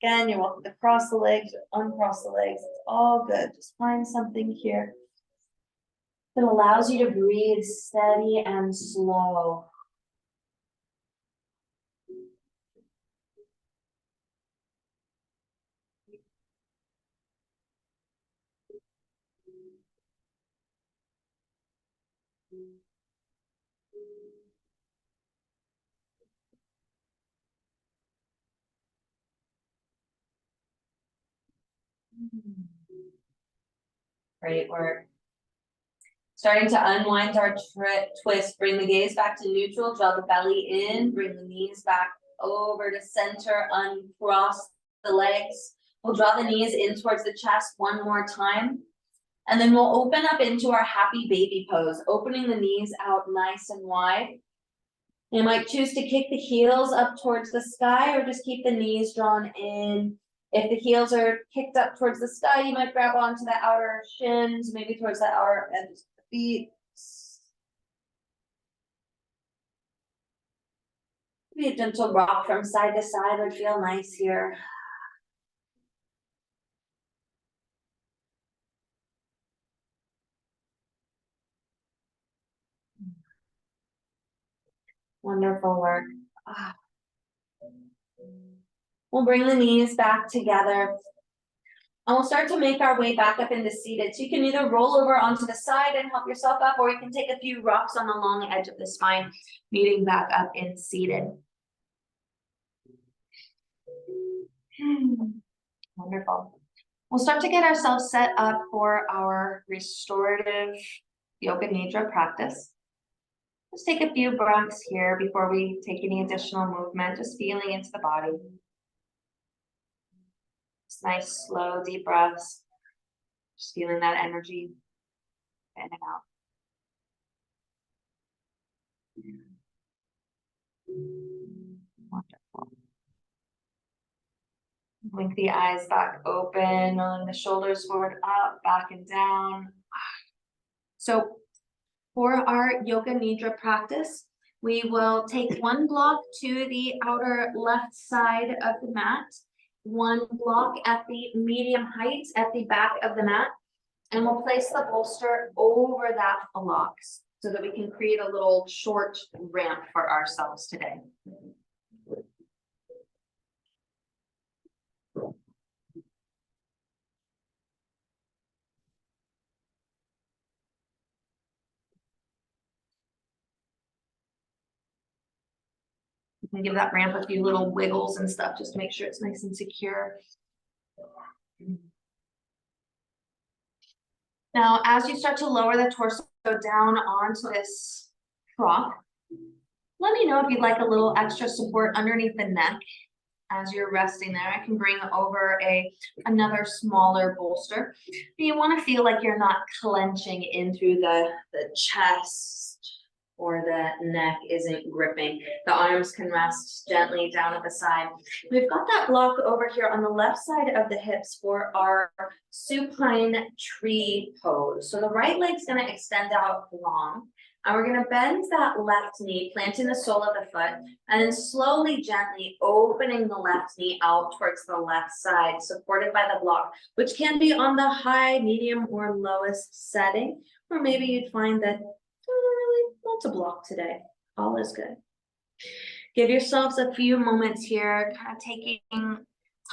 Again, you're welcome to cross the legs or uncross the legs. It's all good. Just find something here that allows you to breathe steady and slow. Great work. Starting to unwind our twist, bring the gaze back to neutral, draw the belly in, bring the knees back over to center, uncross the legs. We'll draw the knees in towards the chest one more time. And then we'll open up into our happy baby pose, opening the knees out nice and wide. You might choose to kick the heels up towards the sky or just keep the knees drawn in. If the heels are kicked up towards the sky, you might grab onto the outer shins, maybe towards the outer edges of the feet. Maybe a gentle rock from side to side would feel nice here. Wonderful work. We'll bring the knees back together. And we'll start to make our way back up into seated. So you can either roll over onto the side and help yourself up, or you can take a few rocks on the long edge of the spine, meeting back up in seated. Wonderful. We'll start to get ourselves set up for our restorative Yoga Nidra practice. Just take a few breaths here before we take any additional movement, just feeling into the body. Just nice, slow, deep breaths. Just feeling that energy in and out. Wonderful. Wink the eyes back open, on the shoulders forward, up, back and down. So for our Yoga Nidra practice, we will take one block to the outer left side of the mat, one block at the medium height at the back of the mat, and we'll place the bolster over that block so that we can create a little short ramp for ourselves today. You can give that ramp a few little wiggles and stuff just to make sure it's nice and secure. Now, as you start to lower the torso down onto this prop, let me know if you'd like a little extra support underneath the neck as you're resting there. I can bring over another smaller bolster. But you want to feel like you're not clenching in through the chest or the neck isn't gripping. The arms can rest gently down at the side. We've got that block over here on the left side of the hips for our supine tree pose. So the right leg's going to extend out long. And we're going to bend that left knee, planting the sole of the foot, and then slowly, gently opening the left knee out towards the left side, supported by the block, which can be on the high, medium, or lowest setting. Or maybe you'd find that really want to block today. All is good. Give yourselves a few moments here, kind of taking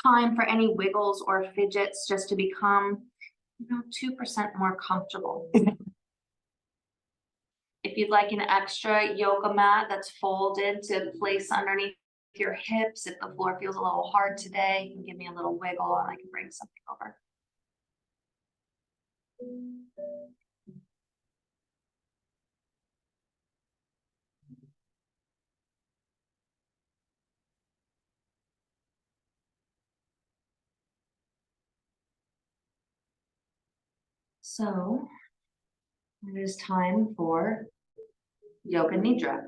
time for any wiggles or fidgets just to become 2% more comfortable. If you'd like an extra yoga mat that's folded to place underneath your hips, if the floor feels a little hard today, you can give me a little wiggle and I can bring something over. So it is time for Yoga Nidra.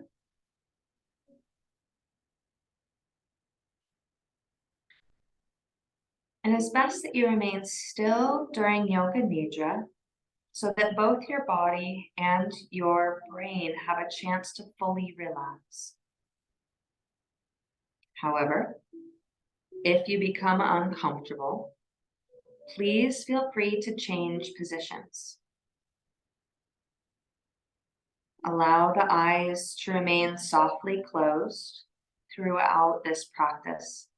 And it's best that you remain still during Yoga Nidra so that both your body and your brain have a chance to fully relax. However, if you become uncomfortable, please feel free to change positions. Allow the eyes to remain softly closed throughout this practice.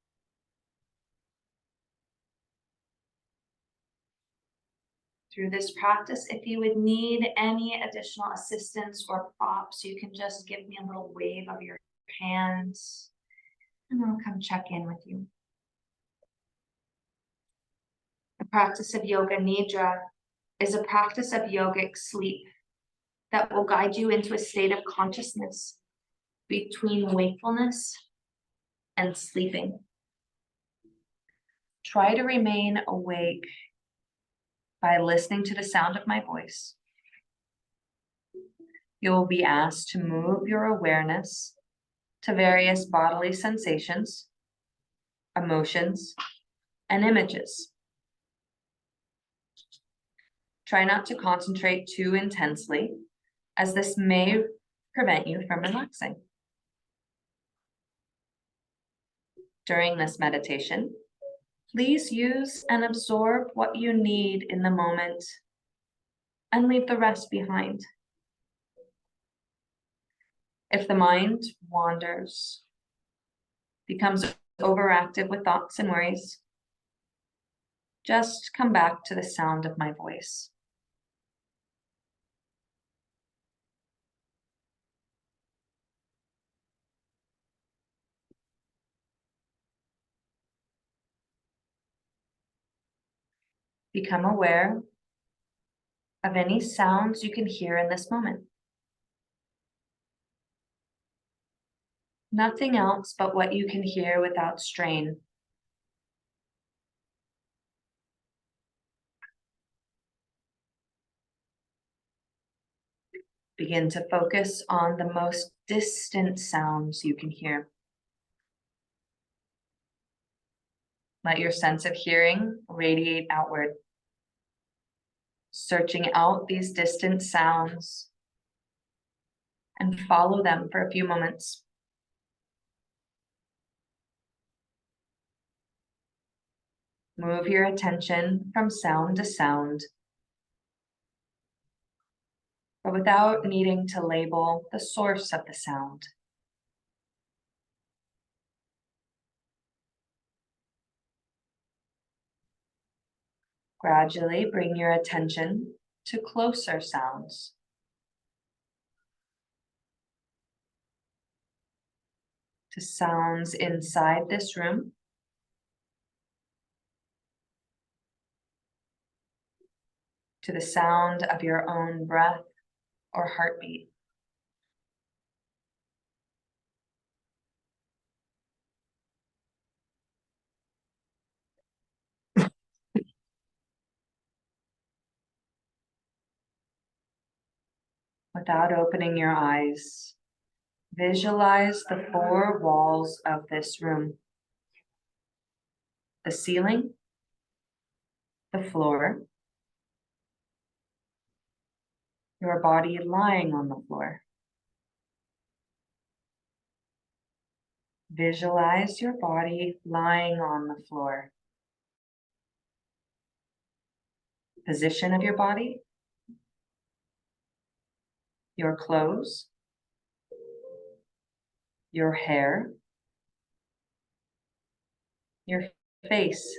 Through this practice, if you would need any additional assistance or props, you can just give me a little wave of your hands and I'll come check in with you. The practice of Yoga Nidra is a practice of yogic sleep that will guide you into a state of consciousness between wakefulness and sleeping. Try to remain awake by listening to the sound of my voice. You will be asked to move your awareness to various bodily sensations, emotions, and images. Try not to concentrate too intensely, as this may prevent you from relaxing. During this meditation, please use and absorb what you need in the moment and leave the rest behind. If the mind wanders, becomes overactive with thoughts and worries, just come back to the sound of my voice. Become aware of any sounds you can hear in this moment. Nothing else but what you can hear without strain. Begin to focus on the most distant sounds you can hear. Let your sense of hearing radiate outward, searching out these distant sounds, and follow them for a few moments. Move your attention from sound to sound, but without needing to label the source of the sound. Gradually bring your attention to closer sounds. To sounds inside this room. To the sound of your own breath or heartbeat. Without opening your eyes, visualize the four walls of this room. The ceiling, the floor, your body lying on the floor. Visualize your body lying on the floor. Position of your body, your clothes, your hair, your face.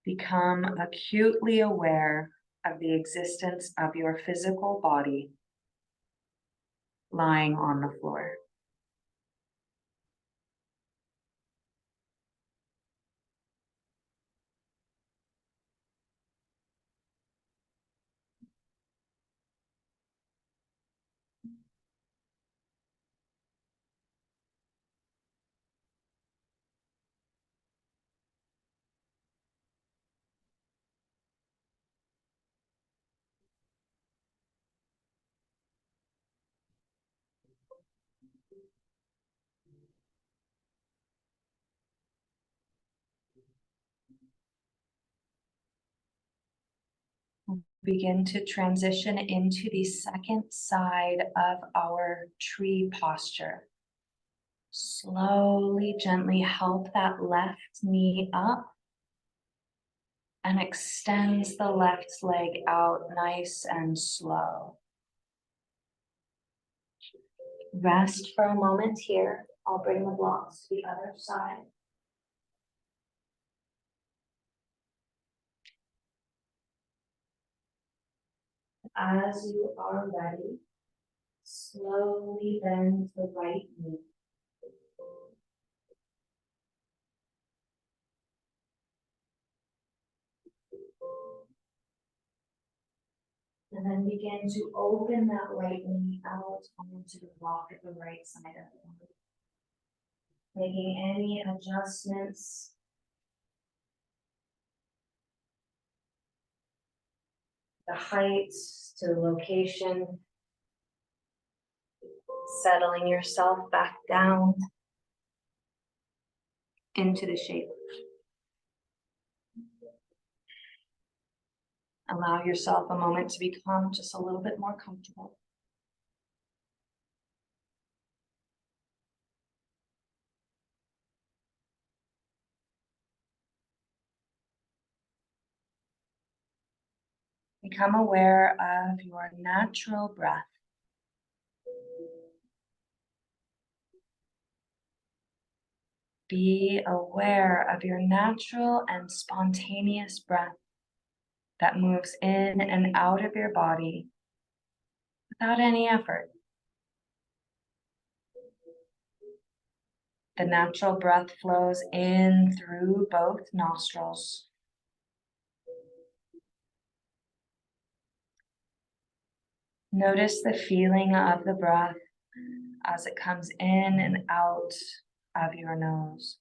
Become acutely aware of the existence of your physical body lying on the floor. Begin to transition into the second side of our tree posture. Slowly, gently help that left knee up and extends the left leg out nice and slow. Rest for a moment here. I'll bring the blocks to the other side. As you are ready, slowly bend the right knee. And then begin to open that right knee out onto the block at the right side of the body. Making any adjustments. The height to the location. Settling yourself back down into the shape. Allow yourself a moment to become just a little bit more comfortable. Become aware of your natural breath. Be aware of your natural and spontaneous breath that moves in and out of your body without any effort. The natural breath flows in through both nostrils. Notice the feeling of the breath as it comes in and out of your nose.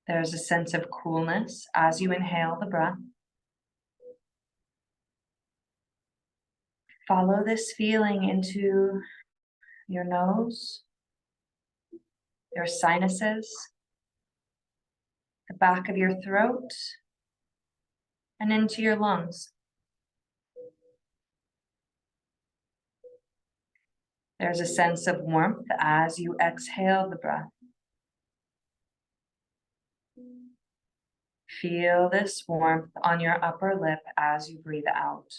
There's a sense of coolness as you inhale the breath. Follow this feeling into your nose, your sinuses, the back of your throat, and into your lungs. There's a sense of warmth as you exhale the breath. Feel this warmth on your upper lip as you breathe out.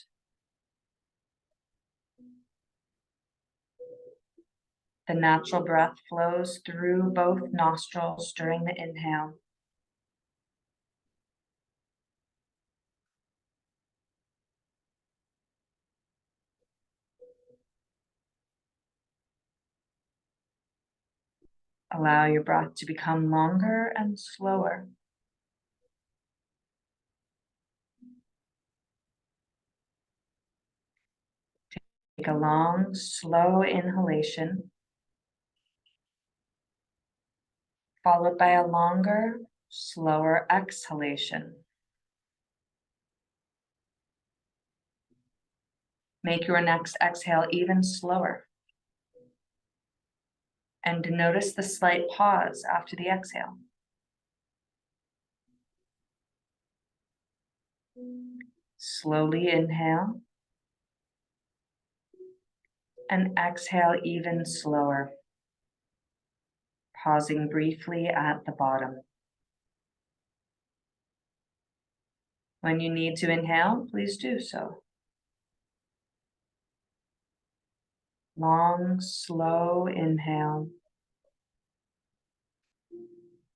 The natural breath flows through both nostrils during the inhale. Allow your breath to become longer and slower. Take a long, slow inhalation, followed by a longer, slower exhalation. Make your next exhale even slower. And notice the slight pause after the exhale. Slowly inhale and exhale even slower, pausing briefly at the bottom. When you need to inhale, please do so. Long, slow inhale.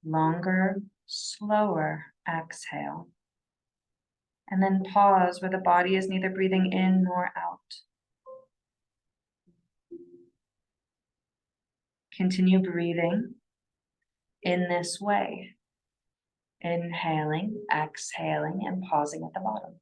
Longer, slower exhale. And then pause where the body is neither breathing in nor out. Continue breathing in this way. Inhaling, exhaling, and pausing at the bottom.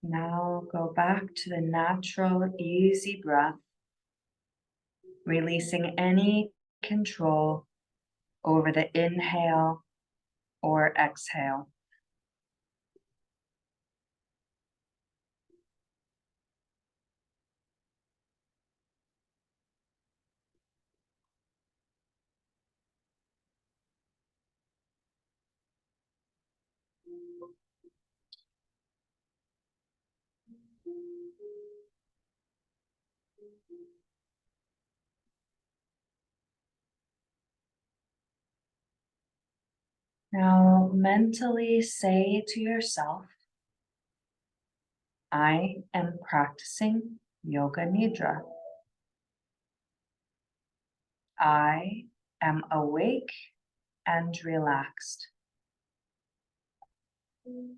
Now go back to the natural, easy breath, releasing any control over the inhale or exhale. Now mentally say to yourself, I am practicing Yoga Nidra. I am awake and relaxed. The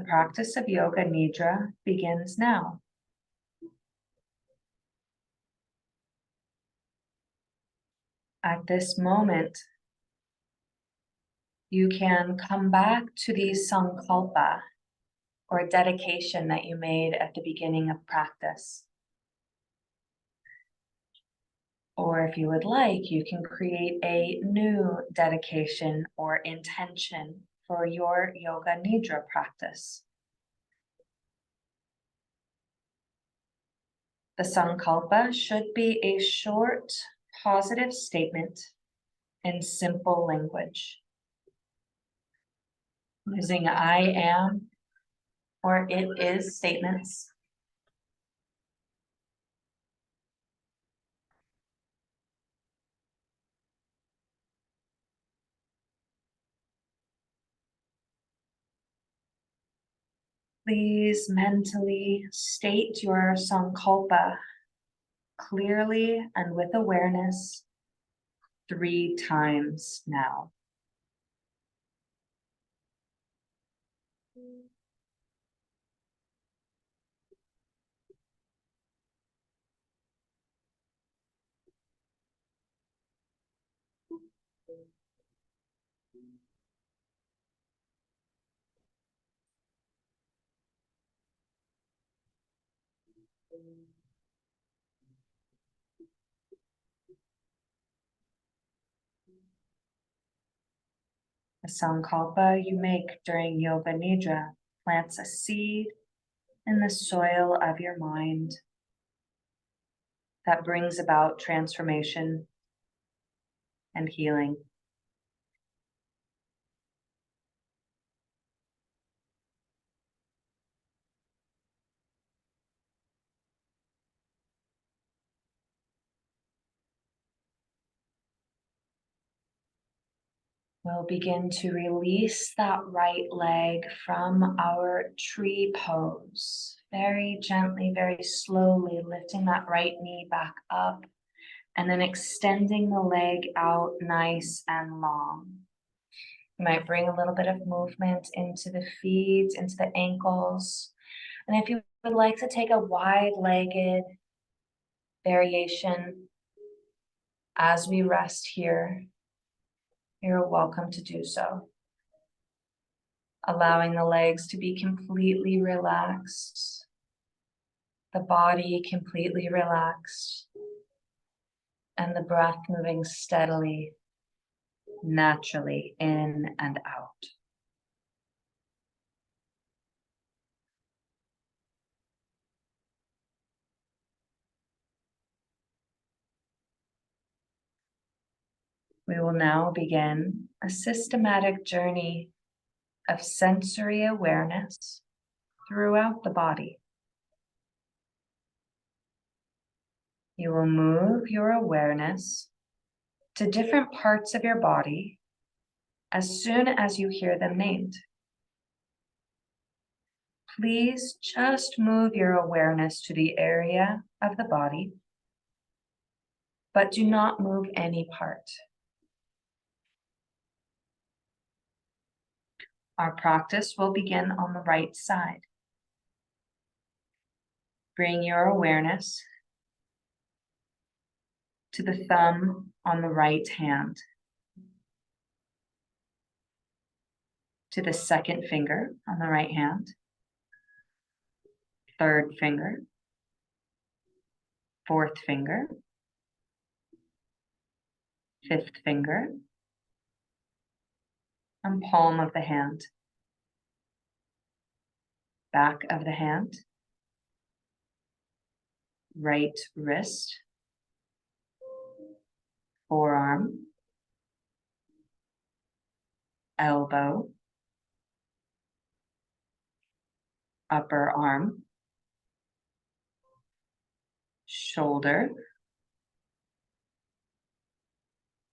practice of Yoga Nidra begins now. At this moment, you can come back to the sankalpa or dedication that you made at the beginning of practice. Or if you would like, you can create a new dedication or intention for your Yoga Nidra practice. The sankalpa should be a short, positive statement in simple language. Using I am or it is statements Please mentally state your sankalpa clearly and with awareness 3 times now. The sankalpa you make during Yoga Nidra plants a seed in the soil of your mind that brings about transformation and healing. We'll begin to release that right leg from our tree pose. Very gently, very slowly lifting that right knee back up and then extending the leg out nice and long. You might bring a little bit of movement into the feet, into the ankles. And if you would like to take a wide-legged variation as we rest here, you're welcome to do so. Allowing the legs to be completely relaxed, the body completely relaxed, and the breath moving steadily, naturally in and out. We will now begin a systematic journey of sensory awareness throughout the body. You will move your awareness to different parts of your body as soon as you hear them named. Please just move your awareness to the area of the body, but do not move any part. Our practice will begin on the right side. Bring your awareness to the thumb on the right hand, to the second finger on the right hand, third finger, fourth finger, fifth finger, and palm of the hand, back of the hand, right wrist, forearm, elbow, upper arm, shoulder,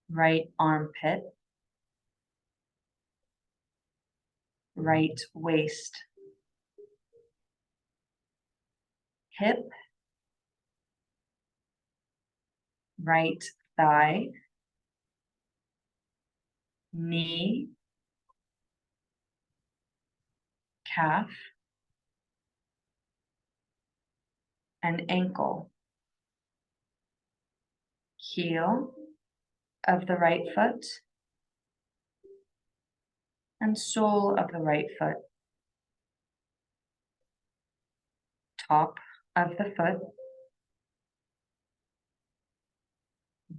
right armpit, right waist, hip, right thigh, knee, calf, and ankle, heel of the right foot, and sole of the right foot, top of the foot,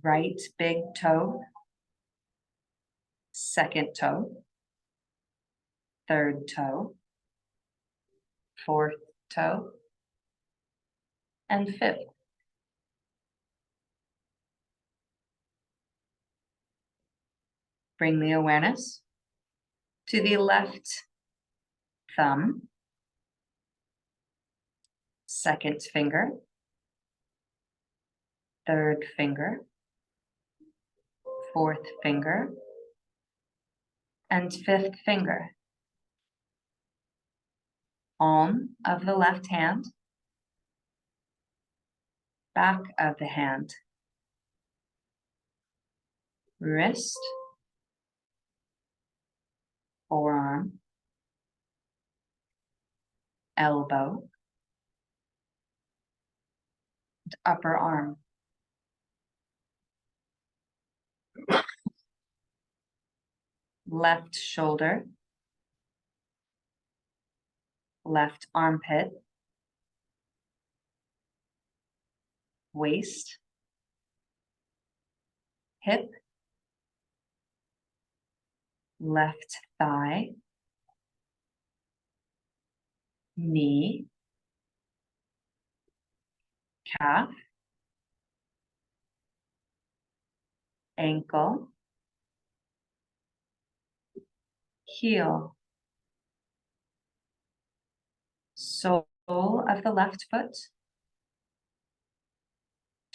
right big toe, second toe, third toe, fourth toe, and fifth. Bring the awareness to the left thumb, second finger, third finger, fourth finger, and fifth finger. palm of the left hand, back of the hand, wrist, forearm, elbow, and upper arm. Left shoulder, left armpit, waist, hip, left thigh, knee, calf, ankle, heel, sole of the left foot,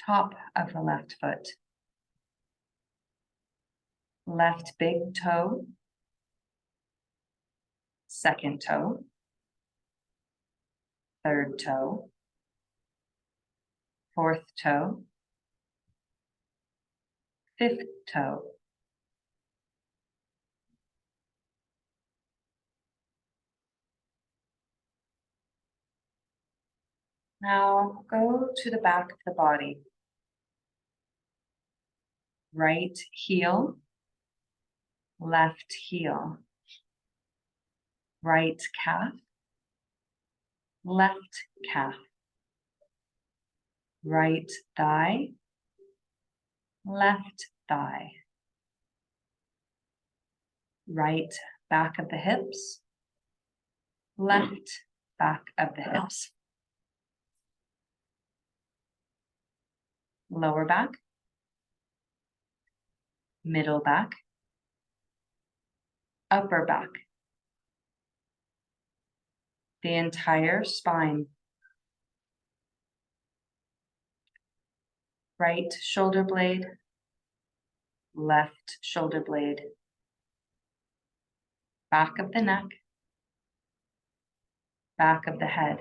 top of the left foot, left big toe, second toe, third toe, fourth toe, fifth toe. Now go to the back of the body. Right heel, left heel, right calf, left calf, right thigh, left thigh, right back of the hips, left back of the hips, lower back, middle back, upper back, the entire spine, right shoulder blade, left shoulder blade, back of the neck, back of the head,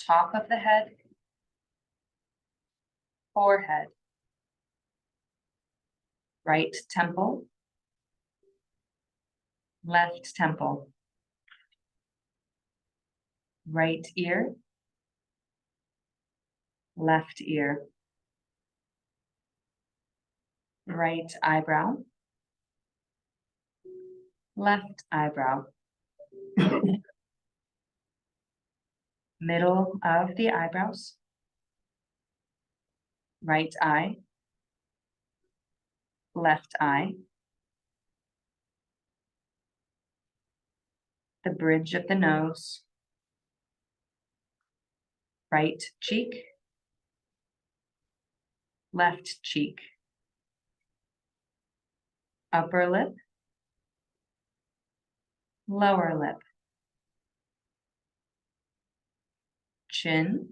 top of the head, forehead, right temple, left temple, right ear, left ear, right eyebrow, left eyebrow, middle of the eyebrows, right eye, left eye, the bridge of the nose, right cheek, left cheek, upper lip, lower lip, chin,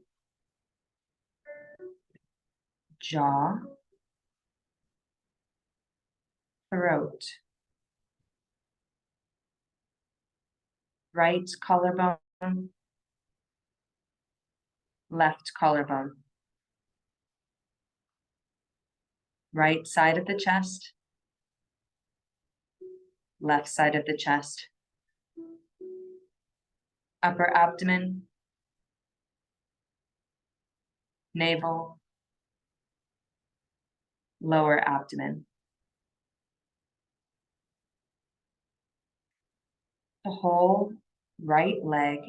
jaw, throat, right collarbone, left collarbone, right side of the chest, left side of the chest, upper abdomen, navel, lower abdomen. The whole right leg,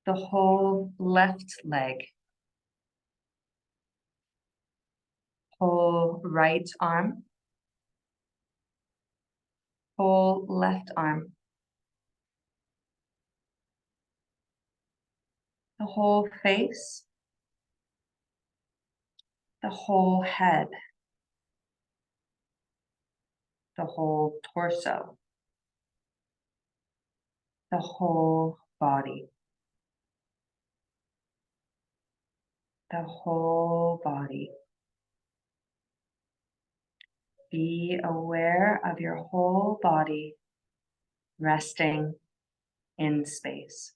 the whole left leg, whole right arm, whole left arm, the whole face, the whole head, the whole torso, the whole body, the whole body. Be aware of your whole body resting in space.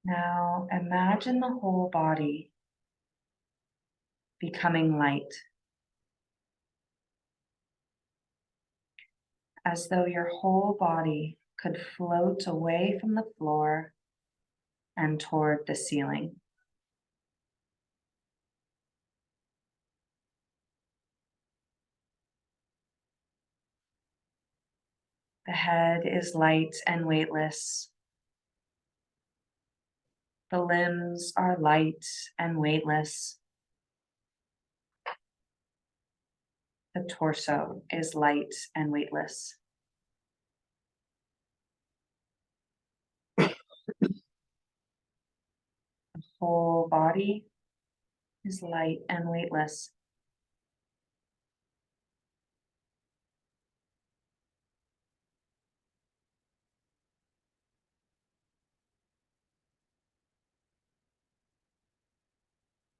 Now imagine the whole body becoming light, as though your whole body could float away from the floor and toward the ceiling. The head is light and weightless. The limbs are light and weightless. The torso is light and weightless. The whole body is light and weightless.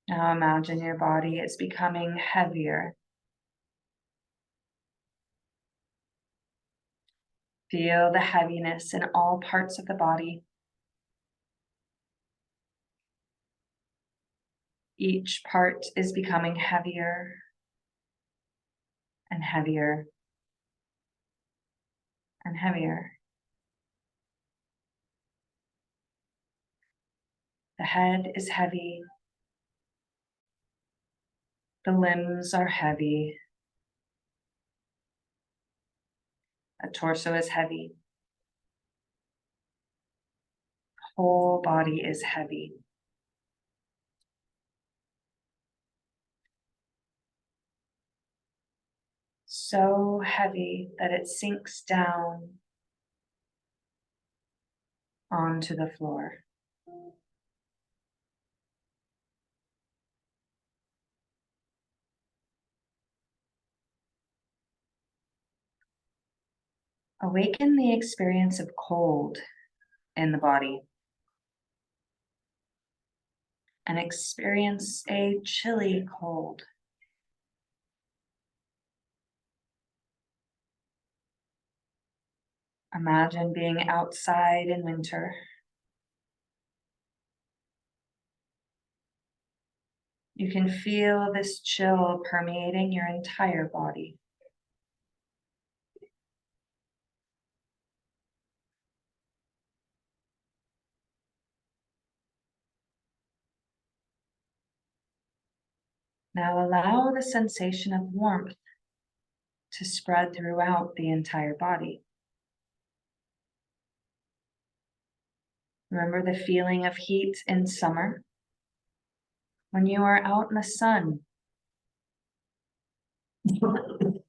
Now imagine your body is becoming heavier. Feel the heaviness in all parts of the body. Each part is becoming heavier and heavier and heavier. The head is heavy. The limbs are heavy. The torso is heavy. The whole body is heavy. So heavy that it sinks down onto the floor. Awaken the experience of cold in the body and experience a chilly cold. Imagine being outside in winter. You can feel this chill permeating your entire body. Now allow the sensation of warmth to spread throughout the entire body. Remember the feeling of heat in summer when you are out in the sun. You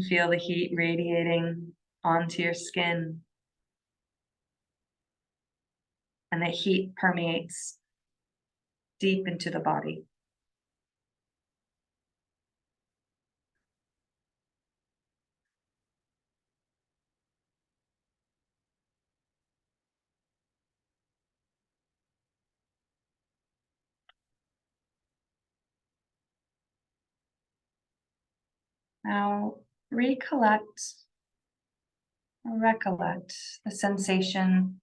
feel the heat radiating onto your skin, and the heat permeates deep into the body. Now recollect or recollect the sensation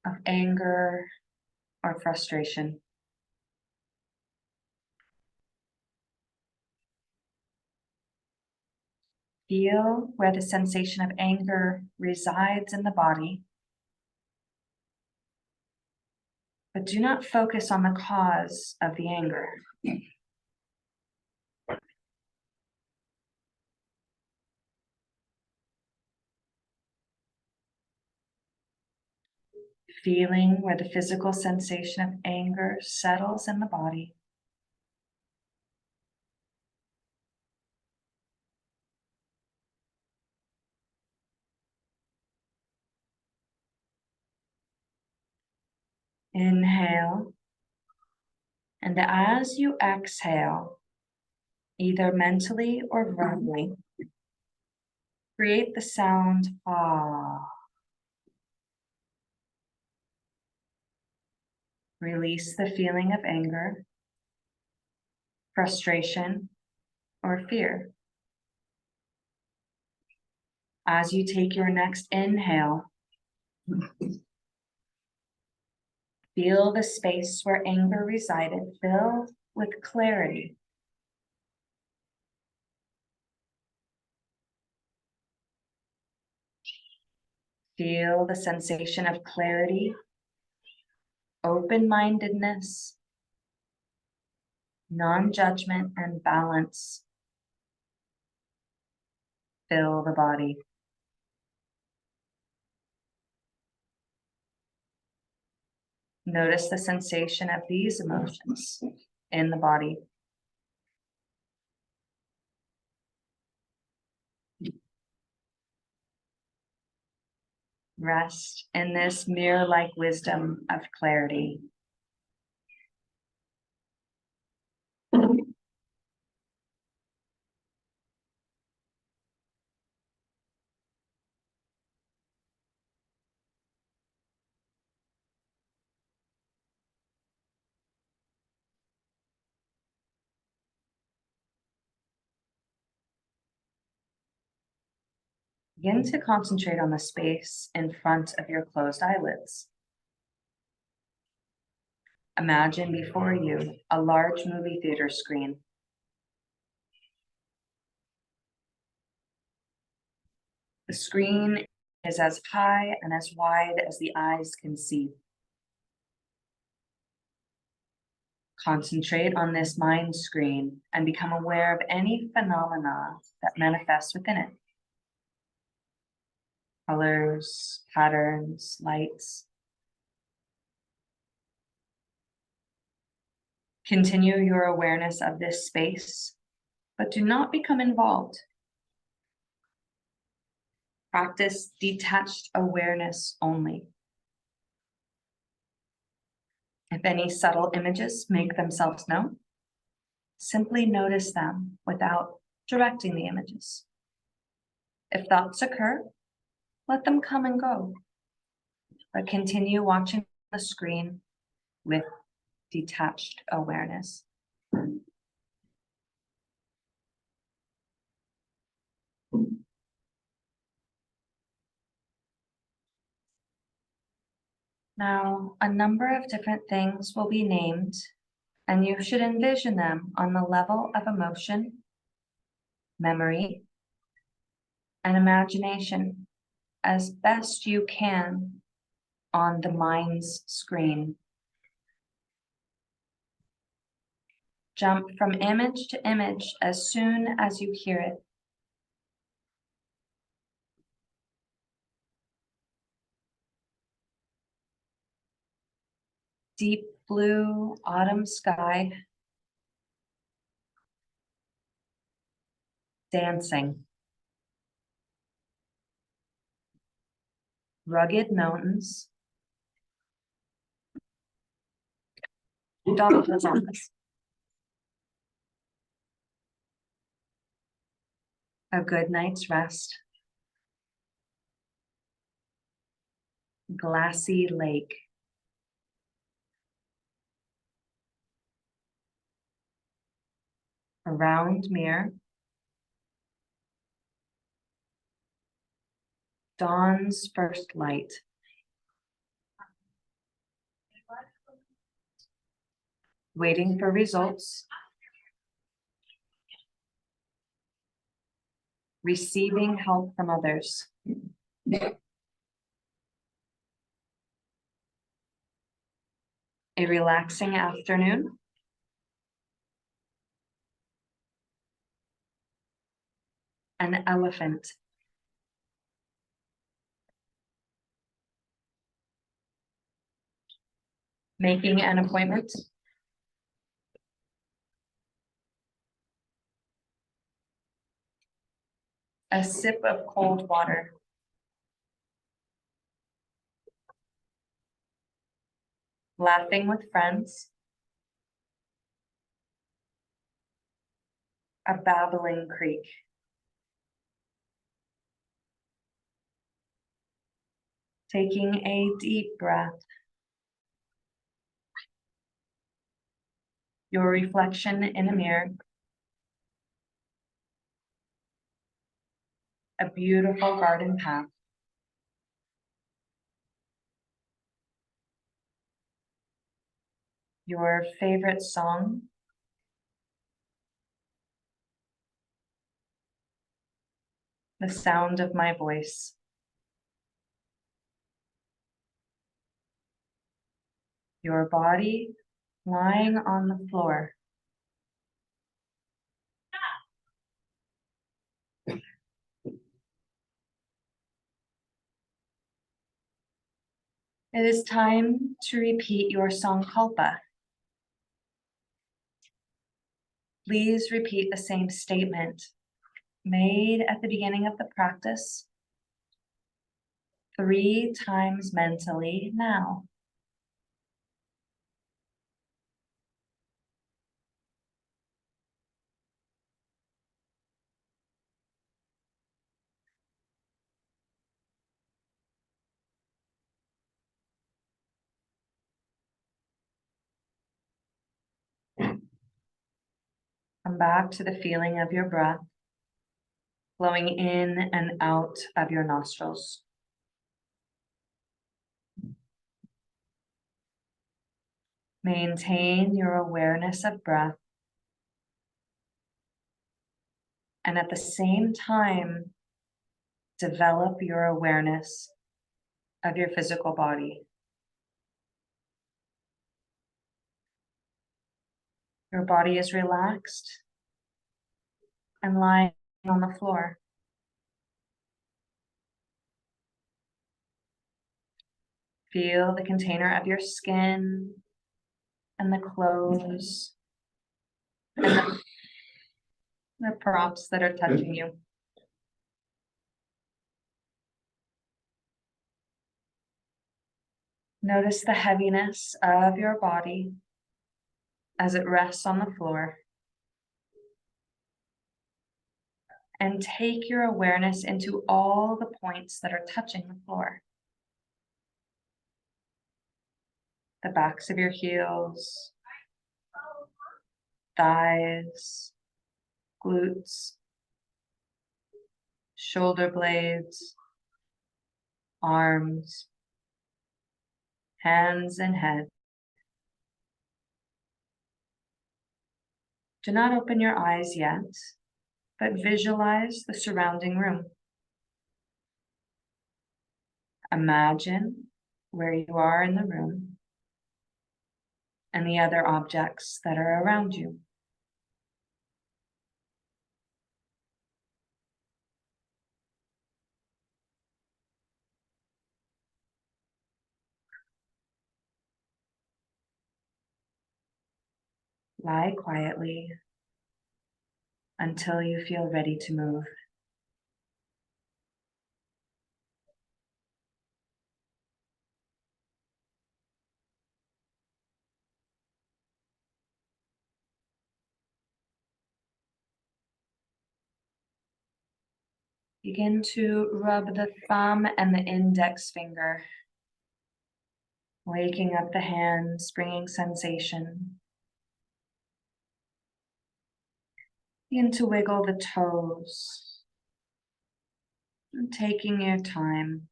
of anger or frustration. Feel where the sensation of anger resides in the body, but do not focus on the cause of the anger. Feeling where the physical sensation of anger settles in the body. Inhale, and as you exhale, either mentally or verbally. Create the sound ah. Release the feeling of anger, frustration, or fear. As you take your next inhale, feel the space where anger resided filled with clarity. Feel the sensation of clarity, open-mindedness, non-judgment, and balance. Fill the body. Notice the sensation of these emotions in the body. Rest in this mirror-like wisdom of clarity. Begin to concentrate on the space in front of your closed eyelids. Imagine before you a large movie theater screen. The screen is as high and as wide as the eyes can see. Concentrate on this mind screen and become aware of any phenomena that manifest within it. Colors, patterns, lights. Continue your awareness of this space, but do not become involved. Practice detached awareness only. If any subtle images make themselves known, simply notice them without directing the images. If thoughts occur, let them come and go, but continue watching the screen with detached awareness. Now, a number of different things will be named, and you should envision them on the level of emotion, memory, and imagination as best you can on the mind's screen. Jump from image to image as soon as you hear it. Deep blue autumn sky, dancing. Rugged mountains, doctor's office. A good night's rest. Glassy lake. A round mirror. Dawn's first light. Waiting for results. Receiving help from others. A relaxing afternoon. An elephant. Making an appointment. A sip of cold water. Laughing with friends. a babbling creek. Taking a deep breath. Your reflection in a mirror. A beautiful garden path. Your favorite song. The sound of my voice. Your body lying on the floor. It is time to repeat your sankalpa. Please repeat the same statement made at the beginning of the practice 3 times mentally now. Come back to the feeling of your breath flowing in and out of your nostrils. Maintain your awareness of breath, and at the same time, develop your awareness of your physical body. Your body is relaxed and lying on the floor. Feel the container of your skin and the clothes and the props that are touching you. Notice the heaviness of your body as it rests on the floor. And take your awareness into all the points that are touching the floor. The backs of your heels, thighs, glutes, shoulder blades, arms, hands and head. Do not open your eyes yet, but visualize the surrounding room. Imagine where you are in the room and the other objects that are around you. Lie quietly until you feel ready to move. Begin to rub the thumb and the index finger, waking up the hands, bringing sensation. Begin to wiggle the toes, and taking your time.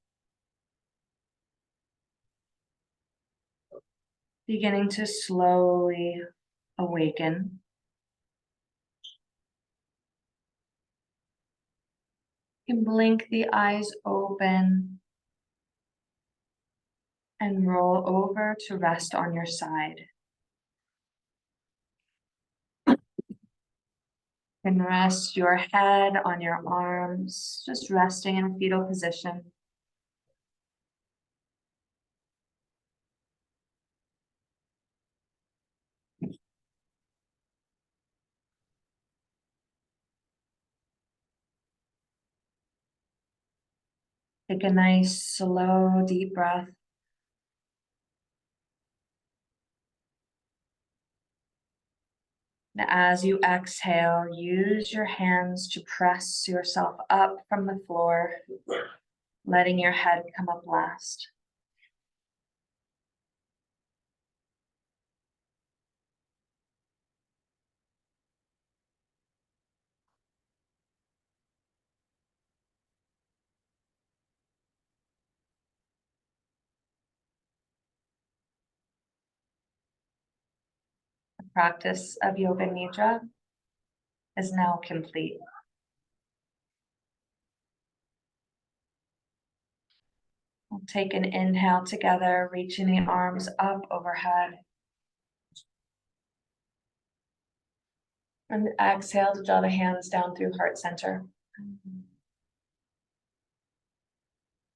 Beginning to slowly awaken. You can blink the eyes open and roll over to rest on your side. You can rest your head on your arms, just resting in a fetal position. Take a nice, slow, deep breath. And as you exhale, use your hands to press yourself up from the floor, letting your head come up last. The practice of Yoga Nidra is now complete. We'll take an inhale together, reaching the arms up overhead. And exhale to draw the hands down through heart center.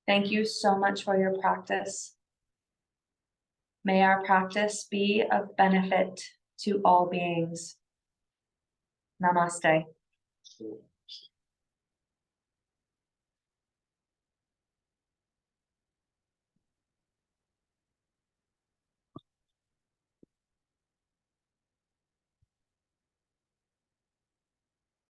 Thank you so much for your practice. May our practice be of benefit to all beings. Namaste.